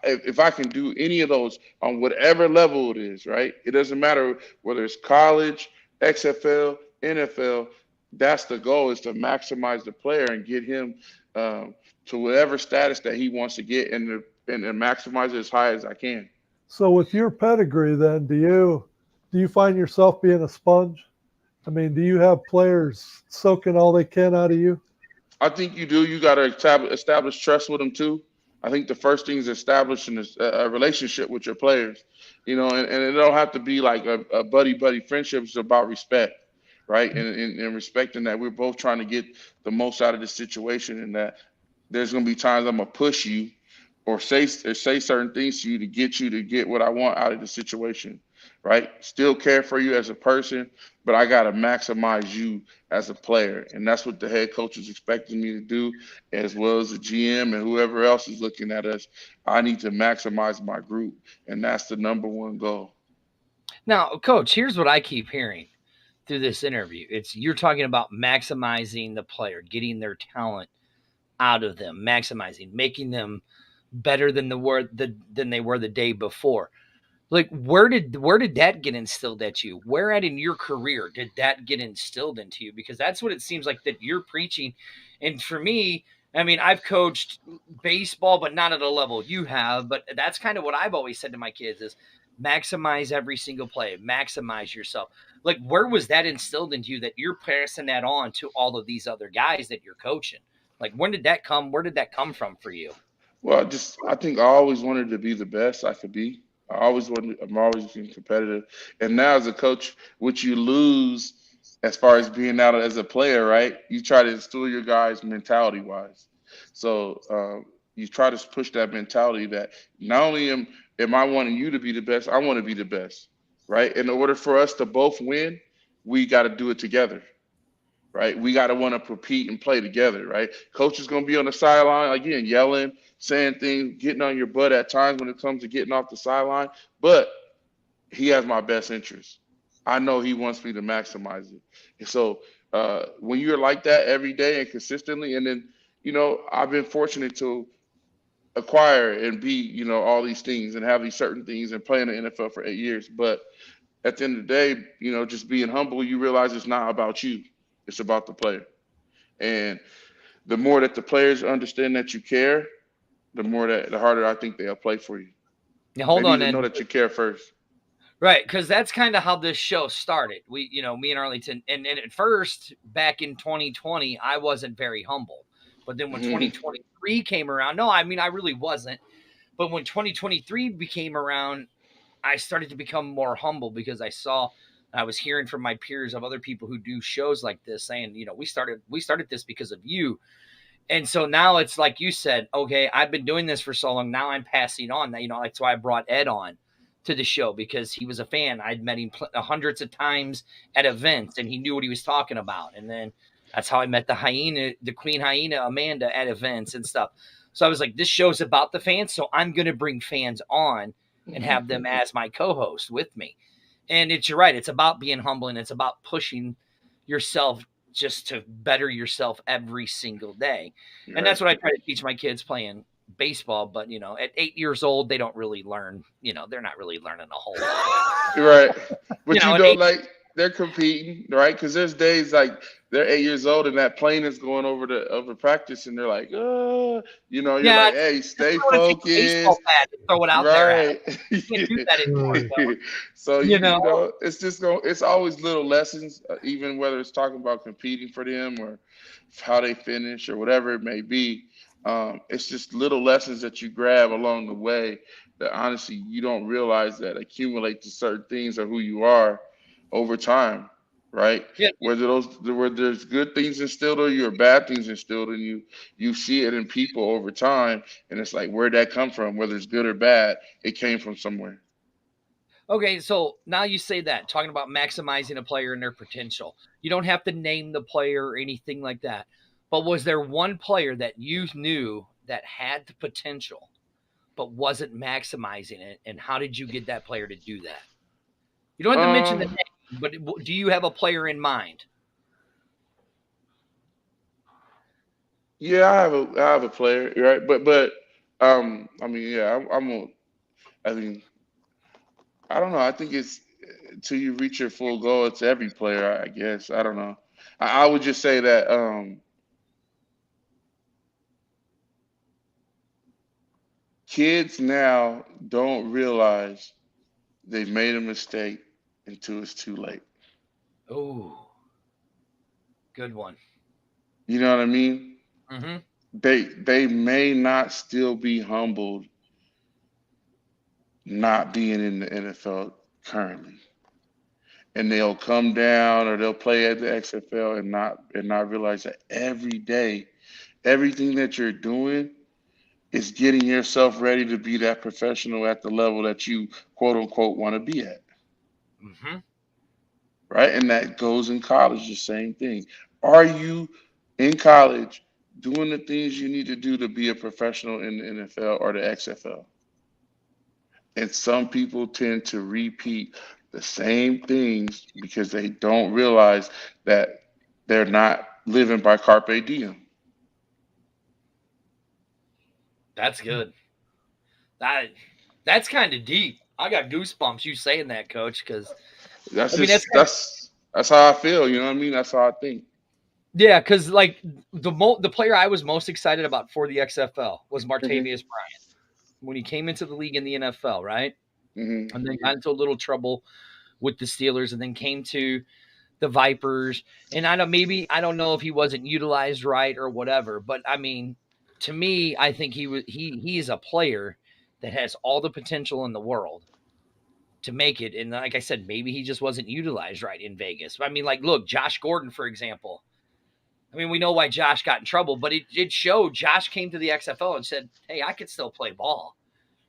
Speaker 4: If I can do any of those on whatever level it is, right? It doesn't matter whether it's college, XFL, NFL. That's the goal, is to maximize the player and get him to whatever status that he wants to get and maximize it as high as I can.
Speaker 3: So with your pedigree, then, do you find yourself being a sponge? I mean, do you have players soaking all they can out of you?
Speaker 4: I think you do. You got to establish trust with them too. I think the first thing is establishing a relationship with your players, and it don't have to be like a buddy friendship. It's about respect, right? And respecting that we're both trying to get the most out of this situation, and that there's going to be times I'm going to push you or say certain things to you to get what I want out of the situation. right? Still care for you as a person, but I got to maximize you as a player. And that's what the head coach is expecting me to do, as well as the GM and whoever else is looking at us. I need to maximize my group. And that's the number one goal.
Speaker 2: Now, Coach, here's what I keep hearing through this interview. It's you're talking about maximizing the player, getting their talent out of them, maximizing, making them better than they were the day before. Like where did that get instilled at you? Where at in your career did that get instilled into you? Because that's what it seems like that you're preaching. And for me, I mean, I've coached baseball, but not at a level you have. But that's kind of what I've always said to my kids is maximize every single play, maximize yourself. Like, where was that instilled into you that you're passing that on to all of these other guys that you're coaching? Like, when did that come? Where did that come from for you?
Speaker 4: Well, I think I always wanted to be the best I could be. I'm always being competitive. And now as a coach, what you lose as far as being out as a player, right? You try to instill your guys mentality wise. So you try to push that mentality that not only am I wanting you to be the best, I want to be the best, right? In order for us to both win, we got to do it together, right? We got to want to compete and play together, right? Coach is going to be on the sideline again, yelling, saying things, getting on your butt at times when it comes to getting off the sideline, but he has my best interest. I know he wants me to maximize it. And so when you're like that every day and consistently, and then, I've been fortunate to acquire and be, all these things and have these certain things and play in the NFL for 8 years. But at the end of the day, just being humble, you realize it's not about you. It's about the player. And the more that the players understand that you care, the harder I think they'll play for you.
Speaker 2: Now,
Speaker 4: They
Speaker 2: hold
Speaker 4: need
Speaker 2: on,
Speaker 4: to know
Speaker 2: and
Speaker 4: that you care first.
Speaker 2: right, because that's kind of how this show started. Me and Arlington, and at first, back in 2020, I wasn't very humble. But then when
Speaker 4: Mhm.
Speaker 2: 2023 came around, no, I mean, I really wasn't. But when 2023 became around, I started to become more humble because I was hearing from my peers of other people who do shows like this saying, we started this because of you. And so now it's like you said, okay, I've been doing this for so long. Now I'm passing on. That's why I brought Ed on to the show because he was a fan. I'd met him hundreds of times at events, and he knew what he was talking about. And then that's how I met the Queen Hyena, Amanda, at events and stuff. So I was like, this show's about the fans, so I'm going to bring fans on and
Speaker 4: Mhm.
Speaker 2: have them as my co-host with me. And you're right. It's about being humble and it's about pushing yourself just to better yourself every single day. And
Speaker 4: Right.
Speaker 2: that's what I try to teach my kids playing baseball. But, at 8 years old, they don't really learn, they're not really learning a whole lot.
Speaker 4: Right. But
Speaker 2: At 8,
Speaker 4: like they're competing, right? Because there's days like they're 8 years old and that plane is going over practice and they're like, you're
Speaker 2: yeah,
Speaker 4: like, hey,
Speaker 2: just
Speaker 4: stay
Speaker 2: want to take a baseball
Speaker 4: focused.
Speaker 2: bat and throw it out there at 'em.
Speaker 4: Right.
Speaker 2: You can't do that anymore,
Speaker 3: Right.
Speaker 2: though.
Speaker 4: So
Speaker 2: You know,
Speaker 4: it's just it's always little lessons, even whether it's talking about competing for them or how they finish or whatever it may be. It's just little lessons that you grab along the way that honestly you don't realize that accumulate to certain things or who you are over time, right?
Speaker 2: yeah,
Speaker 4: Where there's good things instilled in you or bad things instilled in you, you see it in people over time, and it's like where'd that come from? Whether it's good or bad, it came from somewhere.
Speaker 2: okay, so now you say that, talking about maximizing a player and their potential. You don't have to name the player or anything like that. But was there one player that you knew that had the potential but wasn't maximizing it? And how did you get that player to do that? You don't have to mention the
Speaker 4: Um,
Speaker 2: name, but do you have a player in mind?
Speaker 4: yeah, I have a player, right? I mean, yeah, I mean, I don't know. I think it's till you reach your full goal. It's every player, I guess. I don't know. I would just say that kids now don't realize they've made a mistake until it's too late.
Speaker 2: Oh, good one.
Speaker 4: You know what I mean?
Speaker 2: Mm-hmm.
Speaker 4: They may not still be humbled not being in the NFL currently, and they'll come down or they'll play at the XFL and not realize that every day, everything that you're doing is getting yourself ready to be that professional at the level that you quote unquote want to be at.
Speaker 2: Hmm.
Speaker 4: right? And that goes in college, the same thing. Are you in college doing the things you need to do to be a professional in the NFL or the XFL? And some people tend to repeat the same things because they don't realize that they're not living by carpe diem.
Speaker 2: That's good. That that's kind of deep. I got goosebumps you saying that, Coach. Because
Speaker 4: That's
Speaker 2: I mean, that's
Speaker 4: just
Speaker 2: kind of
Speaker 4: that's how I feel. You know what I mean? That's how I think.
Speaker 2: yeah. Because like the player I was most excited about for the XFL was
Speaker 4: Hmm.
Speaker 2: Martavius Bryant when he came into the league in the NFL, right?
Speaker 4: Hmm.
Speaker 2: And then got into a little trouble with the Steelers, and then came to the Vipers. And I don't know if he wasn't utilized right or whatever, but I mean, to me, I think he is a player that has all the potential in the world to make it. And like I said, maybe he just wasn't utilized right in Vegas. I mean, like, look, Josh Gordon, for example. I mean, we know why Josh got in trouble, but it showed Josh came to the XFL and said, hey, I could still play ball.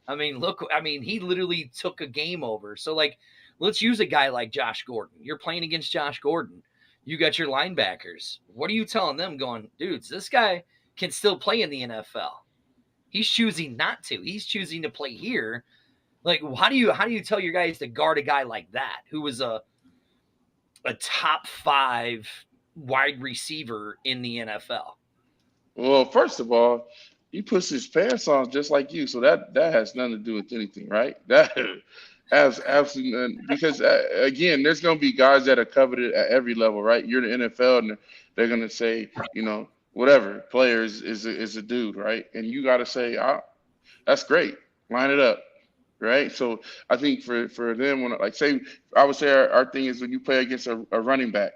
Speaker 2: I mean, look, I mean, he literally took a game over. So, like, let's use a guy like Josh Gordon. You're playing against Josh Gordon. You got your linebackers. What are you telling them going, dudes, this guy can still play in the NFL? He's choosing not to. He's choosing to play here. Like, how do you tell your guys to guard a guy like that who was a top 5 wide receiver in the NFL?
Speaker 4: Well, first of all, he puts his pants on just like you, so that has nothing to do with anything, right? That has absolutely none, because again, there's going to be guys that are coveted at every level, right? You're the NFL, and they're going to say, whatever players is a dude, right? And you got to say, that's great, line it up, right? So I think for them, when like say, I would say our thing is when you play against a running back,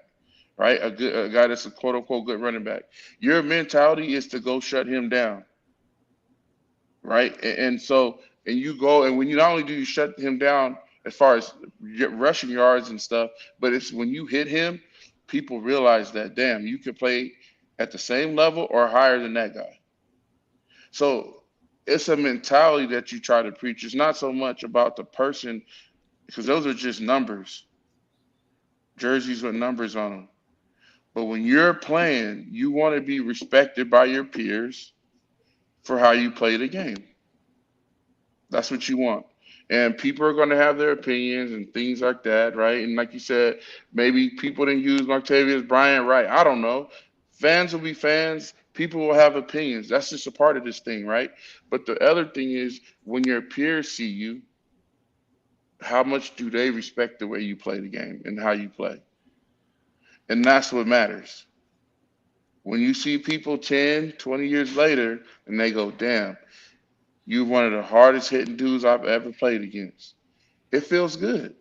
Speaker 4: right? A guy that's a quote unquote good running back. Your mentality is to go shut him down, right? And so and you go and when you not only do you shut him down as far as rushing yards and stuff, but it's when you hit him, people realize that damn, you could play at the same level or higher than that guy. So it's a mentality that you try to preach. It's not so much about the person because those are just numbers, jerseys with numbers on them. But when you're playing, you want to be respected by your peers for how you play the game. That's what you want. And people are going to have their opinions and things like that, right? And like you said, maybe people didn't use Martavius Bryant right. I don't know. Fans will be fans. People will have opinions. That's just a part of this thing, right? But the other thing is when your peers see you, how much do they respect the way you play the game and how you play? And that's what matters. When you see people 10, 20 years later and they go, damn, you're one of the hardest hitting dudes I've ever played against. It feels good.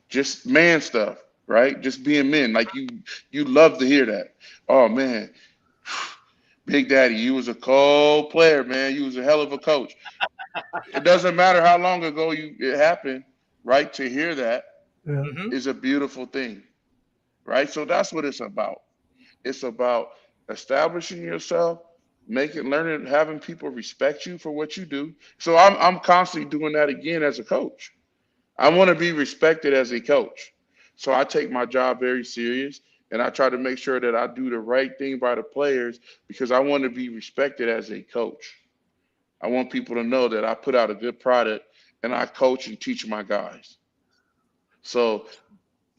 Speaker 4: Just man stuff, right? Just being men. Like you love to hear that. Oh man, Big Daddy, you was a cold player, man. You was a hell of a coach. It doesn't matter how long ago it happened, right? To hear that
Speaker 3: Yeah.
Speaker 2: Hmm.
Speaker 4: is a beautiful thing, right? So that's what it's about. It's about establishing yourself, learning, having people respect you for what you do. So I'm constantly doing that again as a coach. I want to be respected as a coach. So I take my job very serious and I try to make sure that I do the right thing by the players because I want to be respected as a coach. I want people to know that I put out a good product and I coach and teach my guys. So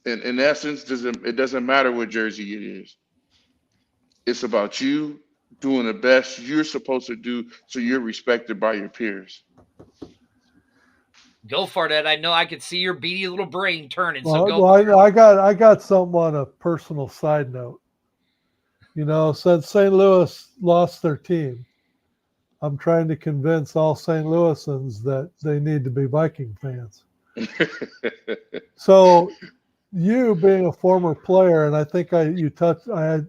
Speaker 4: in essence, it doesn't matter what jersey it is. It's about you doing the best you're supposed to do so you're respected by your peers.
Speaker 2: Go for it, Ed. I know I could see your beady little brain turning, so
Speaker 3: Well,
Speaker 2: go
Speaker 3: well
Speaker 2: for it.
Speaker 3: I got something on a personal side note. Since St. Louis lost their team, I'm trying to convince all St. Louisans that they need to be Viking fans. So, you being a former player, and I think I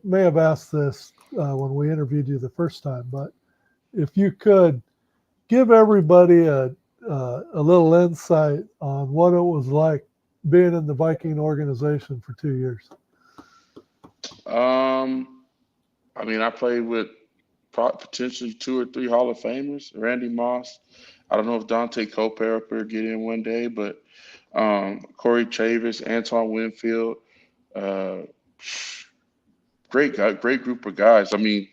Speaker 3: may have asked this when we interviewed you the first time, but if you could give everybody a little insight on what it was like being in the Viking organization for 2 years.
Speaker 4: um, I mean, I played with potentially two or three Hall of Famers. Randy Moss. I don't know if Dante Culpepper get in one day, but Corey Chavis, Antoine Winfield. Uh, Great guy, great group of guys. I mean,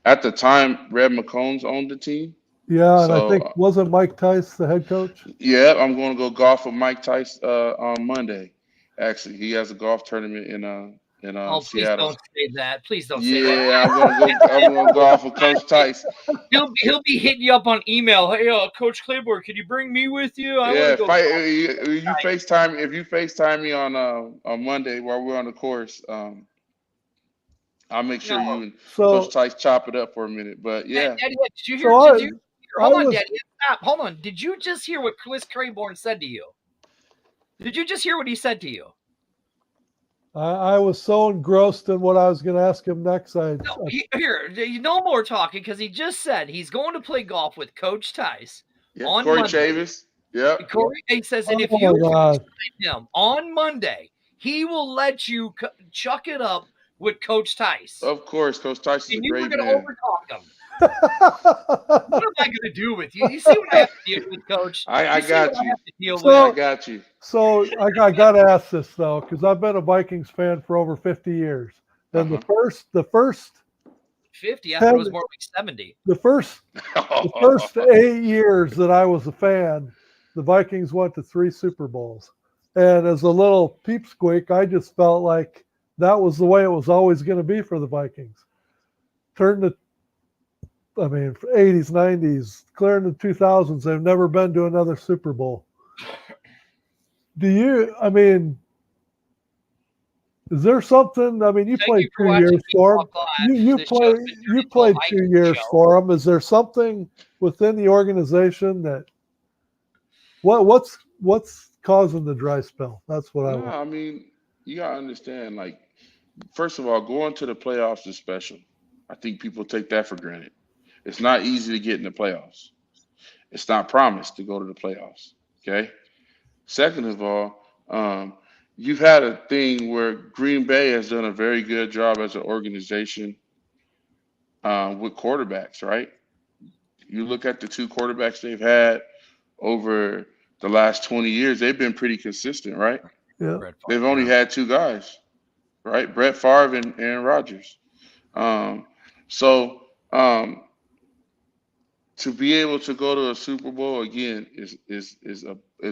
Speaker 4: at the time, Red McCombs owned the team.
Speaker 3: Yeah, and I
Speaker 4: So,
Speaker 3: think wasn't Mike Tice the head coach?
Speaker 4: yeah, I'm going to go golf with Mike Tice on Monday. Actually, he has a golf tournament in
Speaker 2: Oh, please
Speaker 4: Seattle.
Speaker 2: don't say that. Please don't say that.
Speaker 4: Yeah, I'm gonna go. I'm gonna golf with Coach Tice.
Speaker 2: He'll be hitting you up on email. Hey, Coach Claiborne, can you bring me with you? I want to
Speaker 4: Yeah,
Speaker 2: go.
Speaker 4: fight. You FaceTime if you FaceTime me on Monday while we're on the course. I'll make sure you
Speaker 2: No,
Speaker 4: and Coach
Speaker 3: So
Speaker 4: Tice chop it up for a minute. But yeah,
Speaker 2: Daddy, did you hear?
Speaker 3: so
Speaker 2: Did you?
Speaker 3: I
Speaker 2: Hold on,
Speaker 3: was
Speaker 2: Daddy. Stop. Hold on. Did you just hear what Chris Claiborne said to you? Did you just hear what he said to you?
Speaker 3: I was so engrossed in what I was going to ask him next.
Speaker 2: No, here, no more talking because he just said he's going to play golf with Coach Tice
Speaker 4: yeah.
Speaker 2: on
Speaker 4: Corey
Speaker 2: Monday.
Speaker 4: Chavis. Yep.
Speaker 2: Corey, he says, and if
Speaker 3: Oh
Speaker 2: you
Speaker 3: my God.
Speaker 2: FaceTime him on Monday, he will let you chuck it up with Coach Tice.
Speaker 4: Of course, Coach Tice is a
Speaker 2: And you were
Speaker 4: great
Speaker 2: going to
Speaker 4: man.
Speaker 2: overtalk him. What am I going to do with you? You see what I have to deal with, Coach?
Speaker 4: I
Speaker 2: You see what
Speaker 4: got
Speaker 2: I
Speaker 4: you.
Speaker 2: have to deal
Speaker 3: So-
Speaker 4: I
Speaker 2: with?
Speaker 4: got you.
Speaker 3: So I got to ask this though, because I've been a Vikings fan for over 50 years, and the first
Speaker 2: 50. I thought it was more like 70.
Speaker 3: the first 8 years that I was a fan, the Vikings went to 3 Super Bowls, and as a little peepsqueak, I just felt like that was the way it was always going to be for the Vikings. Turn the 80s, 90s, clear in the 2000s, they've never been to another Super Bowl. Is there something? I mean, you
Speaker 2: Thank
Speaker 3: played
Speaker 2: you for
Speaker 3: 2
Speaker 2: watching
Speaker 3: years for
Speaker 2: Talk
Speaker 3: them.
Speaker 2: Live.
Speaker 3: You
Speaker 2: This show's been turned into a
Speaker 3: played 2
Speaker 2: Vikings
Speaker 3: years
Speaker 2: show.
Speaker 3: for them. Is there something within the organization that what's causing the dry spell? That's what I
Speaker 4: No,
Speaker 3: want.
Speaker 4: I mean, you gotta understand, like, first of all, going to the playoffs is special. I think people take that for granted. It's not easy to get in the playoffs. It's not promised to go to the playoffs. Okay. Second of all, you've had a thing where Green Bay has done a very good job as an organization with quarterbacks, right? You look at the 2 quarterbacks they've had over the last 20 years, they've been pretty consistent, right?
Speaker 3: Yeah.
Speaker 4: They've only had 2 guys, right? Brett Favre and Aaron Rodgers. Um, so to be able to go to a Super Bowl again is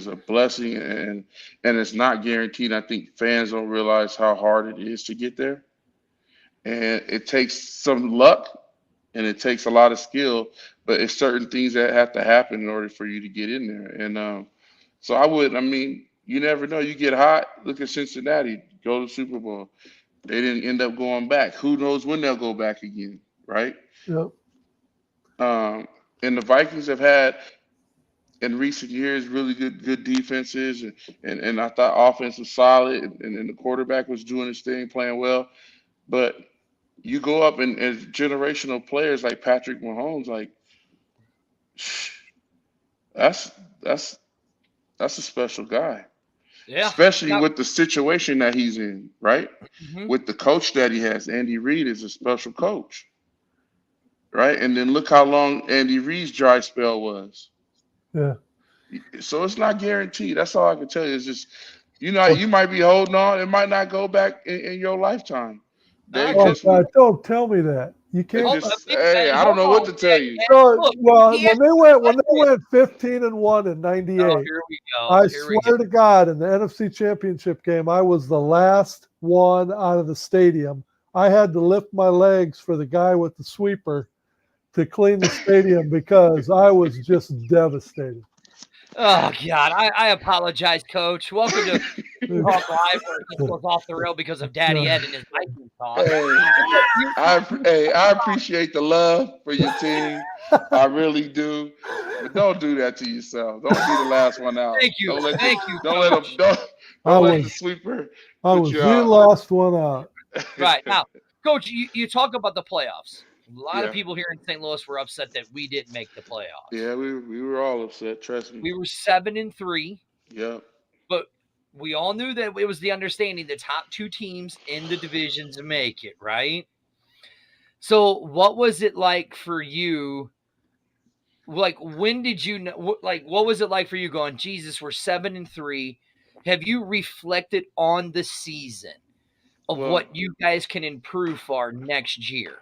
Speaker 4: a blessing, and it's not guaranteed. I think fans don't realize how hard it is to get there, and it takes some luck and it takes a lot of skill, but it's certain things that have to happen in order for you to get in there. And so I mean, you never know. You get hot. Look at Cincinnati, go to the Super Bowl. They didn't end up going back. Who knows when they'll go back again, right?
Speaker 3: Yep.
Speaker 4: Um, and the Vikings have had in recent years really good defenses, and I thought offense was solid, and the quarterback was doing his thing, playing well. But you go up and as generational players like Patrick Mahomes, like that's that's that's a special guy,
Speaker 2: Yeah.
Speaker 4: especially with the situation that he's in, right?
Speaker 2: Mhm.
Speaker 4: With the coach that he has, Andy Reid is a special coach, right? And then look how long Andy Reid's dry spell was.
Speaker 3: Yeah.
Speaker 4: So it's not guaranteed. That's all I can tell you. It's just, you might be holding on. It might not go back in your lifetime. They
Speaker 2: Okay.
Speaker 3: Oh
Speaker 4: just,
Speaker 3: God! Don't tell me that. You
Speaker 4: it
Speaker 3: can't.
Speaker 2: Hold
Speaker 4: just,
Speaker 2: on,
Speaker 4: hey, I don't know what to tell you.
Speaker 3: So,
Speaker 2: Look,
Speaker 3: well,
Speaker 2: he
Speaker 3: when they went 15-1 in
Speaker 2: Oh,
Speaker 3: '98,
Speaker 2: here we go.
Speaker 3: I
Speaker 2: Here we go.
Speaker 3: swear to God, in the NFC Championship game, I was the last one out of the stadium. I had to lift my legs for the guy with the sweeper to clean the stadium because I was just devastated.
Speaker 2: Oh God, I apologize, Coach. Welcome to Talk Live, where it just goes off the rail because of Daddy Ed and his Viking talk.
Speaker 4: I appreciate the love for your team. I really do. But don't do that to yourself. Don't be the last one out.
Speaker 2: Thank you,
Speaker 4: Don't
Speaker 2: Coach.
Speaker 4: let them.
Speaker 3: I
Speaker 4: Don't let the
Speaker 3: was
Speaker 4: sweeper
Speaker 3: I
Speaker 4: put
Speaker 3: was
Speaker 4: you
Speaker 3: the
Speaker 4: out.
Speaker 3: last one out.
Speaker 2: Right now, Coach, you talk about the playoffs. A lot of
Speaker 4: Yeah.
Speaker 2: people here in St. Louis were upset that we didn't make the playoffs.
Speaker 4: Yeah, we were all upset. Trust me.
Speaker 2: We were 7-3,
Speaker 4: Yep.
Speaker 2: but we all knew that it was the understanding the top 2 teams in the divisions make it, right? So, what was it like for you? Like, when did you know? Like, what was it like for you going? Jesus, we're 7-3. have you reflected on the season of
Speaker 4: Well,
Speaker 2: what you guys can improve for next year?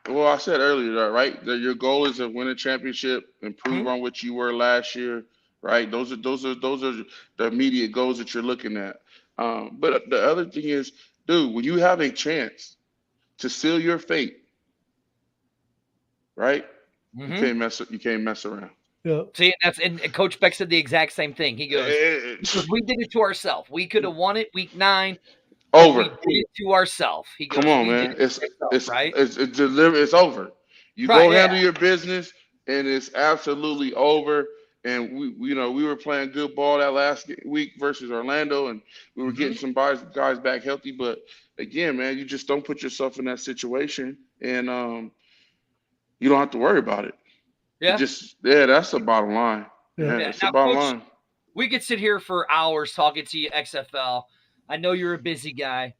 Speaker 4: well, I said earlier, right? That your goal is to win a championship, improve
Speaker 2: Mhm.
Speaker 4: on what you were last year, right? Those are the immediate goals that you're looking at. But the other thing is, dude, when you have a chance to seal your fate, right?
Speaker 2: Mhm.
Speaker 4: You can't mess around.
Speaker 3: Yeah.
Speaker 2: See, and Coach Beck said the exact same thing. He goes, "We did it to ourselves. We could have won it week 9, but we
Speaker 4: Over.
Speaker 2: did it to ourselves." He
Speaker 4: Come
Speaker 2: goes,
Speaker 4: on,
Speaker 2: "We did
Speaker 4: man.
Speaker 2: it
Speaker 4: It's
Speaker 2: to ourselves,
Speaker 4: it's
Speaker 2: right?"
Speaker 4: it's deliver. It's over. You
Speaker 2: Right.
Speaker 4: go
Speaker 2: Yeah.
Speaker 4: handle your business, and it's absolutely over. And we were playing good ball that last week versus Orlando, and we were getting
Speaker 2: Mhm.
Speaker 4: some guys back healthy. But again, man, you just don't put yourself in that situation, and you don't have to worry about it. It
Speaker 2: Yeah.
Speaker 4: just that's the bottom line.
Speaker 3: Yeah.
Speaker 4: Yeah,
Speaker 2: Yeah.
Speaker 4: it's the
Speaker 2: Now,
Speaker 4: bottom
Speaker 2: Coach,
Speaker 4: line.
Speaker 2: we could sit here for hours talking to you XFL. I know you're a busy guy.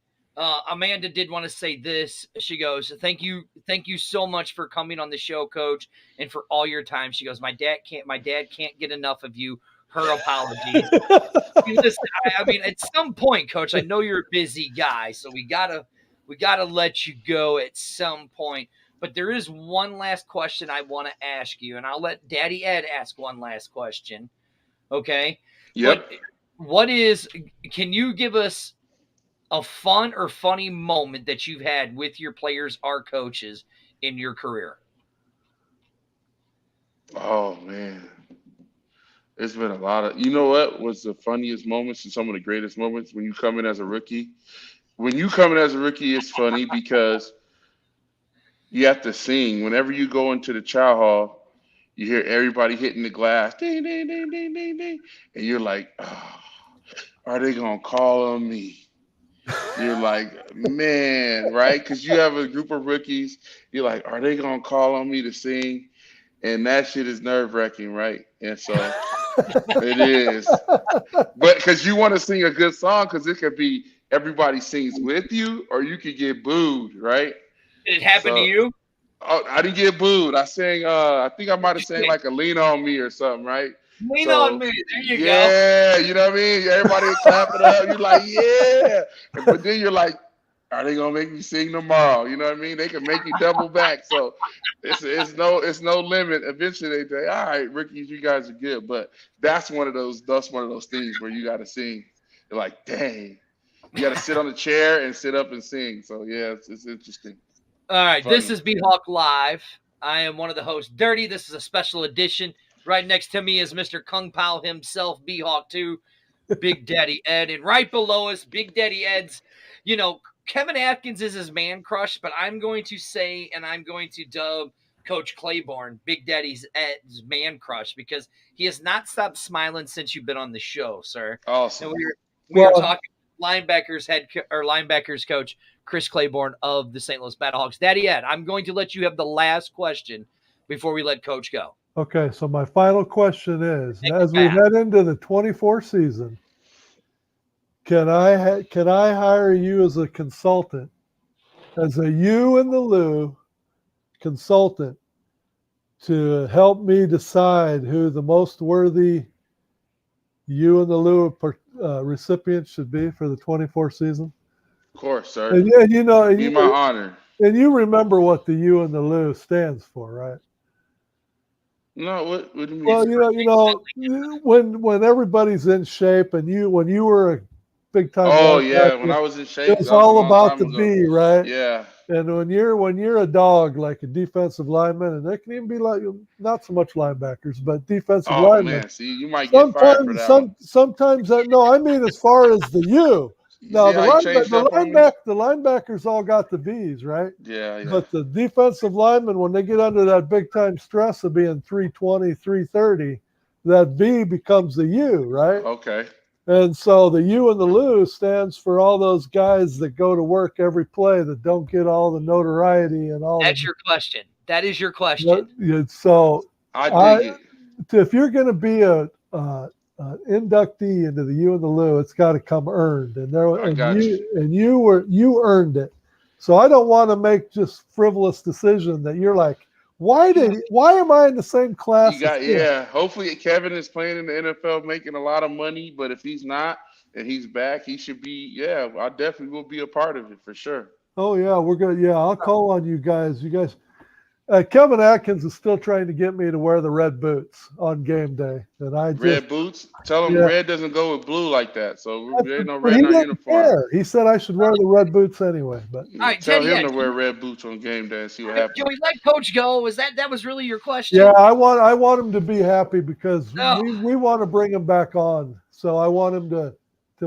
Speaker 2: Amanda did want to say this. She goes, thank you so much for coming on the show, Coach, and for all your time." She goes, my dad can't get enough of you. Her apologies." Listen, I mean, at some point, Coach, I know you're a busy guy, so we gotta let you go at some point. But there is one last question I want to ask you, and I'll let Daddy Ed ask one last question. Okay. But
Speaker 4: Yep.
Speaker 2: what is, can you give us a fun or funny moment that you've had with your players or coaches in your career?
Speaker 4: Oh man, it's been a lot of. You know what was the funniest moments and some of the greatest moments when you come in as a rookie? When you come in as a rookie, it's funny because you have to sing. Whenever you go into the chow hall, you hear everybody hitting the glass, ding, ding, ding, ding, ding, ding, and you're like, oh, are they gonna call on me? You're like, man, right? Because you have a group of rookies. You're like, are they gonna call on me to sing? And that shit is nerve wracking, right? And so it is. But because you want to sing a good song, because it could be everybody sings with you, or you could get booed, right?
Speaker 2: Did it happen to
Speaker 4: So
Speaker 2: you?
Speaker 4: oh, I didn't get booed. I sang. I think I might
Speaker 2: What'd
Speaker 4: have
Speaker 2: you
Speaker 4: sang
Speaker 2: say?
Speaker 4: like a "Lean on Me" or something, right?
Speaker 2: Lean on
Speaker 4: So
Speaker 2: me. There you go.
Speaker 4: yeah, you know what I mean. Everybody clap it up. You're like, yeah, but then you're like, are they gonna make me sing tomorrow? You know what I mean? They can make you double back. So it's no limit. Eventually they say, all right, rookies, you guys are good. But that's one of those things where you got to sing. You're like, dang, you got to sit on the chair and sit up and sing. So yeah, it's interesting,
Speaker 2: All right, this
Speaker 4: funny.
Speaker 2: is B Hawk Live. I am one of the hosts, Dirty. This is a special edition. Right next to me is Mr. Kung Pao himself, B Hawk 2, Big Daddy Ed. And right below us, Big Daddy Ed's, Kevin Atkins is his man crush, but I'm going to say, and I'm going to dub Coach Claiborne, Big Daddy's Ed's man crush, because he has not stopped smiling since you've been on the show, sir. And
Speaker 4: Awesome.
Speaker 2: we were
Speaker 3: Well,
Speaker 2: talking linebackers coach Chris Claiborne of the St. Louis Battlehawks. Daddy Ed, I'm going to let you have the last question before we let Coach go.
Speaker 3: okay, so my final question is,
Speaker 2: Take
Speaker 3: as
Speaker 2: it
Speaker 3: we
Speaker 2: back.
Speaker 3: head into the 24 season, can I hire you as a consultant, as a you and the Lou consultant, to help me decide who the most worthy you and the Lou recipient should be for the 24 season?
Speaker 4: Of course, sir.
Speaker 3: And you know,
Speaker 4: Be my honor.
Speaker 3: and you remember what the U and the Lou stands for, right?
Speaker 4: No, what do you mean?
Speaker 3: Well, when everybody's in shape, and when you were a big time
Speaker 4: Oh yeah, when
Speaker 3: linebacker,
Speaker 4: I was in
Speaker 3: it
Speaker 4: shape,
Speaker 3: was
Speaker 4: that was a
Speaker 3: all
Speaker 4: long
Speaker 3: about
Speaker 4: time
Speaker 3: the
Speaker 4: ago.
Speaker 3: B, right?
Speaker 4: Yeah.
Speaker 3: And when you're a dog, like a defensive lineman, and they can even be like not so much linebackers, but defensive
Speaker 4: Oh
Speaker 3: linemen.
Speaker 4: man, see, you might get fired for that one.
Speaker 3: Sometimes that, no, I mean as far as the U.
Speaker 4: You
Speaker 3: Now
Speaker 4: see how you changed up on me?
Speaker 3: the linebackers all got the V's, right?
Speaker 4: Yeah, yeah.
Speaker 3: But the defensive linemen, when they get under that big time stress of being 320, 330, that V becomes the U, right?
Speaker 4: Okay.
Speaker 3: And so the U and the Lou stands for all those guys that go to work every play that don't get all the notoriety and all
Speaker 2: That's
Speaker 3: the.
Speaker 2: your question. That is your question.
Speaker 3: So
Speaker 4: I dig it.
Speaker 3: if you're going to be an inductee into the U and the Lou, it's got to come earned, and
Speaker 4: I got you.
Speaker 3: you earned it. So I don't want to make just frivolous decision that you're like, why am I in the same
Speaker 4: You
Speaker 3: class as
Speaker 4: got
Speaker 3: him?
Speaker 4: yeah. Hopefully Kevin is playing in the NFL making a lot of money, but if he's not, and he's back, he should be. Yeah, I definitely will be a part of it for sure.
Speaker 3: Oh yeah, we're good. Yeah, I'll call on you guys. Kevin Atkins is still trying to get me to wear the red boots on game day, and I just
Speaker 4: Red boots. Tell him
Speaker 3: yeah.
Speaker 4: red doesn't go with blue like that. So there ain't no
Speaker 3: But
Speaker 4: red
Speaker 3: he
Speaker 4: in our
Speaker 3: didn't
Speaker 4: uniform.
Speaker 3: care. He said I should wear the red boots anyway. But
Speaker 2: All right,
Speaker 4: Tell
Speaker 2: Daddy
Speaker 4: him
Speaker 2: Ed,
Speaker 4: to wear red boots on game day and see what
Speaker 2: can
Speaker 4: happens.
Speaker 2: we let Coach go? That was really your question?
Speaker 3: yeah, I want him to be happy because
Speaker 2: Oh,
Speaker 3: we want to bring him back on. So I want him to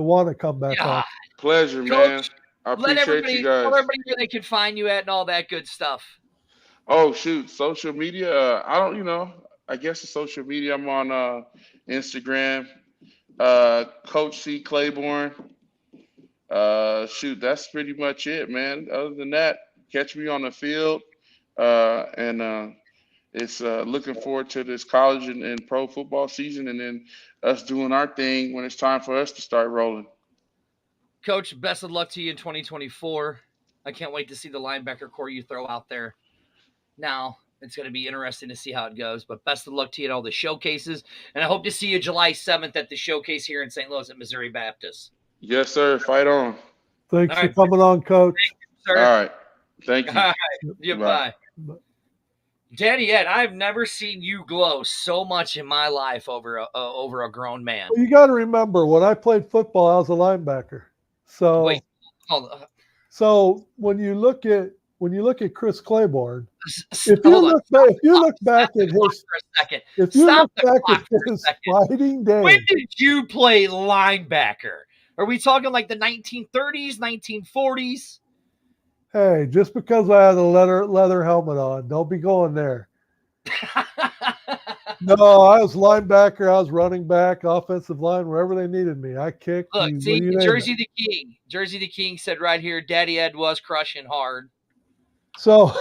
Speaker 3: want to come back on.
Speaker 2: yeah.
Speaker 4: Pleasure, man.
Speaker 2: Coach,
Speaker 4: I
Speaker 2: let
Speaker 4: appreciate you
Speaker 2: everybody tell
Speaker 4: guys.
Speaker 2: everybody where they can find you at and all that good stuff.
Speaker 4: Oh shoot, social media. I don't, I guess the social media. I'm on Instagram. Coach C Claiborne. Shoot, that's pretty much it, man. Other than that, catch me on the field. And it's looking forward to this college and pro football season, and then us doing our thing when it's time for us to start rolling.
Speaker 2: Coach, best of luck to you in 2024. I can't wait to see the linebacker core you throw out there. Now, it's going to be interesting to see how it goes, but best of luck to you at all the showcases. And I hope to see you July 7th at the showcase here in St. Louis at Missouri Baptist.
Speaker 4: Yes, sir. Fight on.
Speaker 3: Thanks
Speaker 2: All
Speaker 3: for
Speaker 2: right,
Speaker 3: coming on, Coach.
Speaker 4: All
Speaker 2: sir.
Speaker 4: right. Thank
Speaker 2: All
Speaker 4: you.
Speaker 2: right. Yeah,
Speaker 4: Bye.
Speaker 2: bye. Daddy Ed, I've never seen you glow so much in my life over a grown man.
Speaker 3: Well, you got to remember when I played football, I was a linebacker. So
Speaker 2: Wait, hold on.
Speaker 3: so when you look at Chris Claiborne, if
Speaker 2: Hold on.
Speaker 3: you look back at
Speaker 2: Clock
Speaker 3: his
Speaker 2: for a second.
Speaker 3: if you
Speaker 2: Stop
Speaker 3: look
Speaker 2: the
Speaker 3: back
Speaker 2: clock
Speaker 3: at
Speaker 2: for a
Speaker 3: his
Speaker 2: second.
Speaker 3: fighting
Speaker 2: When
Speaker 3: days,
Speaker 2: did you play linebacker? Are we talking like the 1930s, 1940s?
Speaker 3: hey, just because I had a leather helmet on, don't be going there. No, I was linebacker, I was running back, offensive line, wherever they needed me. I kicked.
Speaker 2: Look,
Speaker 3: You
Speaker 2: see,
Speaker 3: name it.
Speaker 2: Jersey the King. Jersey the King said right here, Daddy Ed was crushing hard.
Speaker 3: So,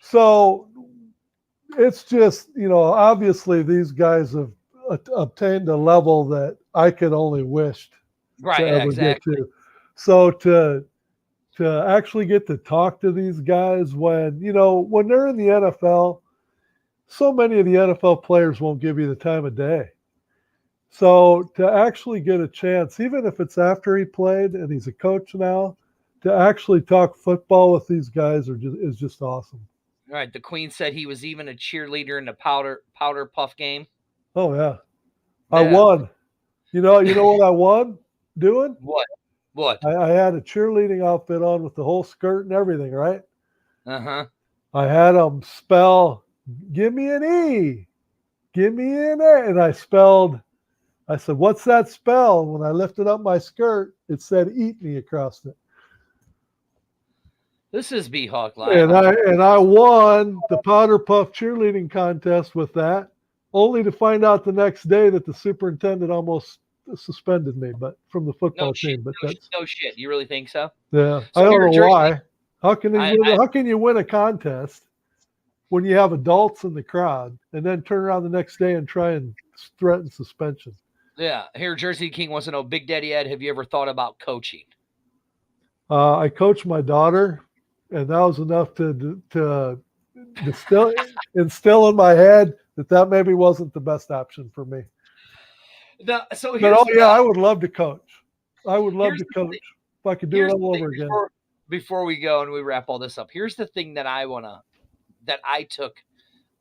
Speaker 3: so it's just obviously these guys have obtained a level that I could only wished
Speaker 2: Right,
Speaker 3: to
Speaker 2: yeah,
Speaker 3: ever
Speaker 2: exactly.
Speaker 3: get to. So to actually get to talk to these guys when they're in the NFL, so many of the NFL players won't give you the time of day. So to actually get a chance, even if it's after he played and he's a coach now, to actually talk football with these guys is just awesome.
Speaker 2: All right, the Queen said he was even a cheerleader in the powder puff game.
Speaker 3: Oh yeah, I
Speaker 2: Yeah.
Speaker 3: won. You know what I won doing?
Speaker 2: What?
Speaker 3: I had a cheerleading outfit on with the whole skirt and everything, right?
Speaker 2: Uh-huh.
Speaker 3: I had them spell, give me an E, give me an A. And I said, what's that spell? When I lifted up my skirt, it said eat me across it.
Speaker 2: This is B-Hawk Live.
Speaker 3: And I won the powder puff cheerleading contest with that, only to find out the next day that the superintendent almost suspended me, but from the football team. But that's
Speaker 2: no shit. You really think so?
Speaker 3: yeah.
Speaker 2: So
Speaker 3: I don't know
Speaker 2: Jersey,
Speaker 3: why. How can you win a contest when you have adults in the crowd and then turn around the next day and try and threaten suspension?
Speaker 2: Yeah. Here, Jersey King wants to know, Big Daddy Ed, have you ever thought about coaching?
Speaker 3: I coached my daughter, and that was enough to instill in my head that maybe wasn't the best option for me. I would love to coach. I would love to coach if I could do it all over again.
Speaker 2: Before we go and we wrap all this up, here's the thing that I took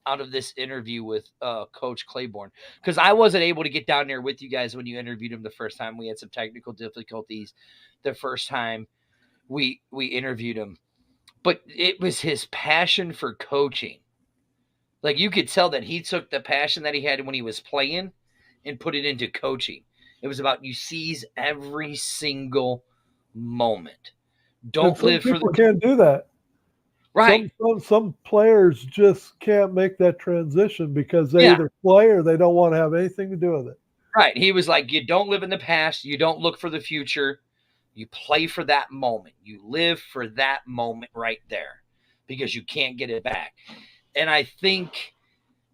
Speaker 2: out of this interview with Coach Claiborne, because I wasn't able to get down there with you guys when you interviewed him the first time. We had some technical difficulties the first time we interviewed him, but it was his passion for coaching. Like, you could tell that he took the passion that he had when he was playing and put it into coaching. It was about you seize every single moment. Don't live for the
Speaker 3: people can't do that.
Speaker 2: Right.
Speaker 3: Some players just can't make that transition because they either play or they don't want to have anything to do with it.
Speaker 2: Right. He was like, you don't live in the past. You don't look for the future. You play for that moment. You live for that moment right there because you can't get it back. And I think,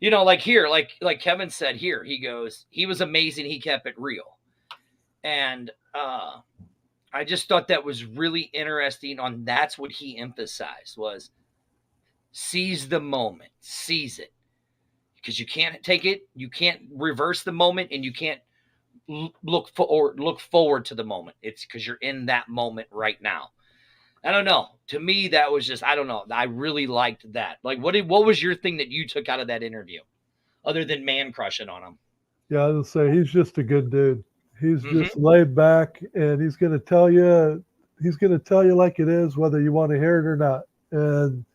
Speaker 2: like here, like Kevin said here, he goes, he was amazing. He kept it real. And I just thought that was really interesting that's what he emphasized was seize the moment, seize it. Because you can't take it, you can't reverse the moment, and you can't look forward to the moment. It's because you're in that moment right now. I don't know. To me, that was just, I don't know. I really liked that. Like, what was your thing that you took out of that interview, other than man crushing on him?
Speaker 3: Yeah, I was gonna say he's just a good dude. He's
Speaker 2: Mhm.
Speaker 3: just laid back, and he's going to tell you. He's going to tell you like it is, whether you want to hear it or not. And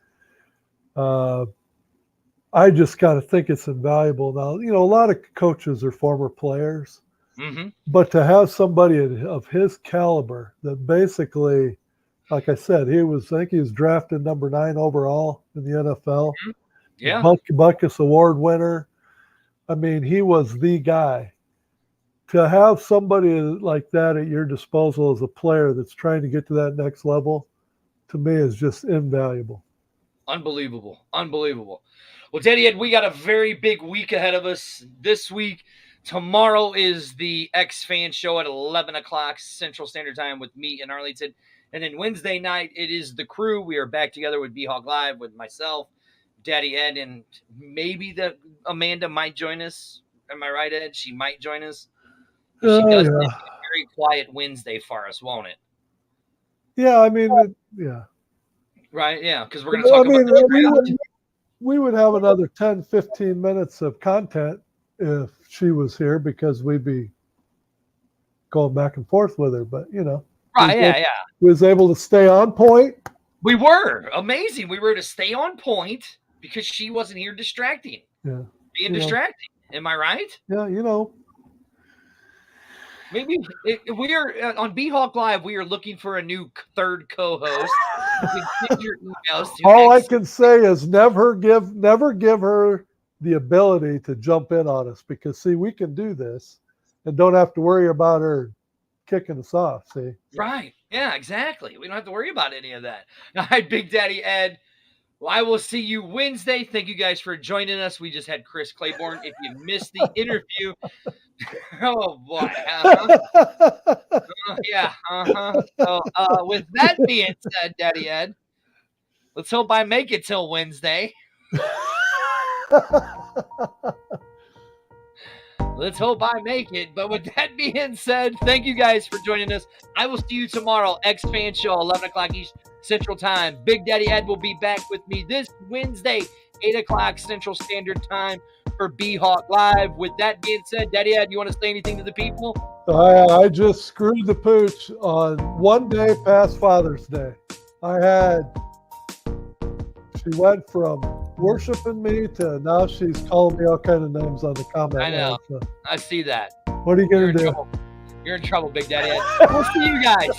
Speaker 3: I just kind of think it's invaluable. Now, a lot of coaches are former players,
Speaker 2: Mm-hmm.
Speaker 3: but to have somebody of his caliber that basically, like I said, I think he was drafted number 9 overall in the NFL.
Speaker 2: Mm-hmm. Yeah.
Speaker 3: Buckus Award winner. I mean, he was the guy. To have somebody like that at your disposal as a player that's trying to get to that next level, to me, is just invaluable.
Speaker 2: Unbelievable. Unbelievable. Well, Daddy Ed, we got a very big week ahead of us this week. Tomorrow is the X Fan Show at 11 o'clock Central Standard Time with me in Arlington. And then Wednesday night, it is The Crew. We are back together with B-Hawk Live with myself, Daddy Ed, and maybe Amanda might join us. Am I right, Ed? She might join us. She does
Speaker 3: Yeah.
Speaker 2: a very quiet Wednesday for us, won't it?
Speaker 3: Yeah, I mean, yeah.
Speaker 2: Right, yeah, because we're going to talk about the draft.
Speaker 3: We would have another 10, 15 minutes of content if she was here, because we'd be going back and forth with her. But,
Speaker 2: Right, yeah.
Speaker 3: Was able to stay on point.
Speaker 2: We were amazing. We were to stay on point because she wasn't here distracting.
Speaker 3: Yeah.
Speaker 2: Being distracting. Am I right?
Speaker 3: Yeah,
Speaker 2: Maybe we are on B-Hawk Live. We are looking for a new third co-host. You can send your emails to
Speaker 3: all I can say is never give her the ability to jump in on us, because see, we can do this and don't have to worry about her kicking us off. See,
Speaker 2: right? Yeah, exactly. We don't have to worry about any of that. All right, Big Daddy Ed. Well, I will see you Wednesday. Thank you guys for joining us. We just had Chris Claiborne. If you missed the interview, oh boy, yeah. So, with that being said, Daddy Ed, let's hope I make it till Wednesday. Let's hope I make it. But with that being said, thank you guys for joining us. I will see you tomorrow. X Fan Show, 11 o'clock East Central Time. Big Daddy Ed will be back with me this Wednesday, 8 o'clock Central Standard Time for B-Hawk Live. With that being said, Daddy Ed, you want to say anything to the people?
Speaker 3: I just screwed the pooch on one day past Father's Day. She went from worshiping me to now she's calling me all kind of names on the comment.
Speaker 2: I know.
Speaker 3: line, so.
Speaker 2: I see that.
Speaker 3: What are you going to do?
Speaker 2: You're in trouble, Big Daddy Ed. We'll see you guys.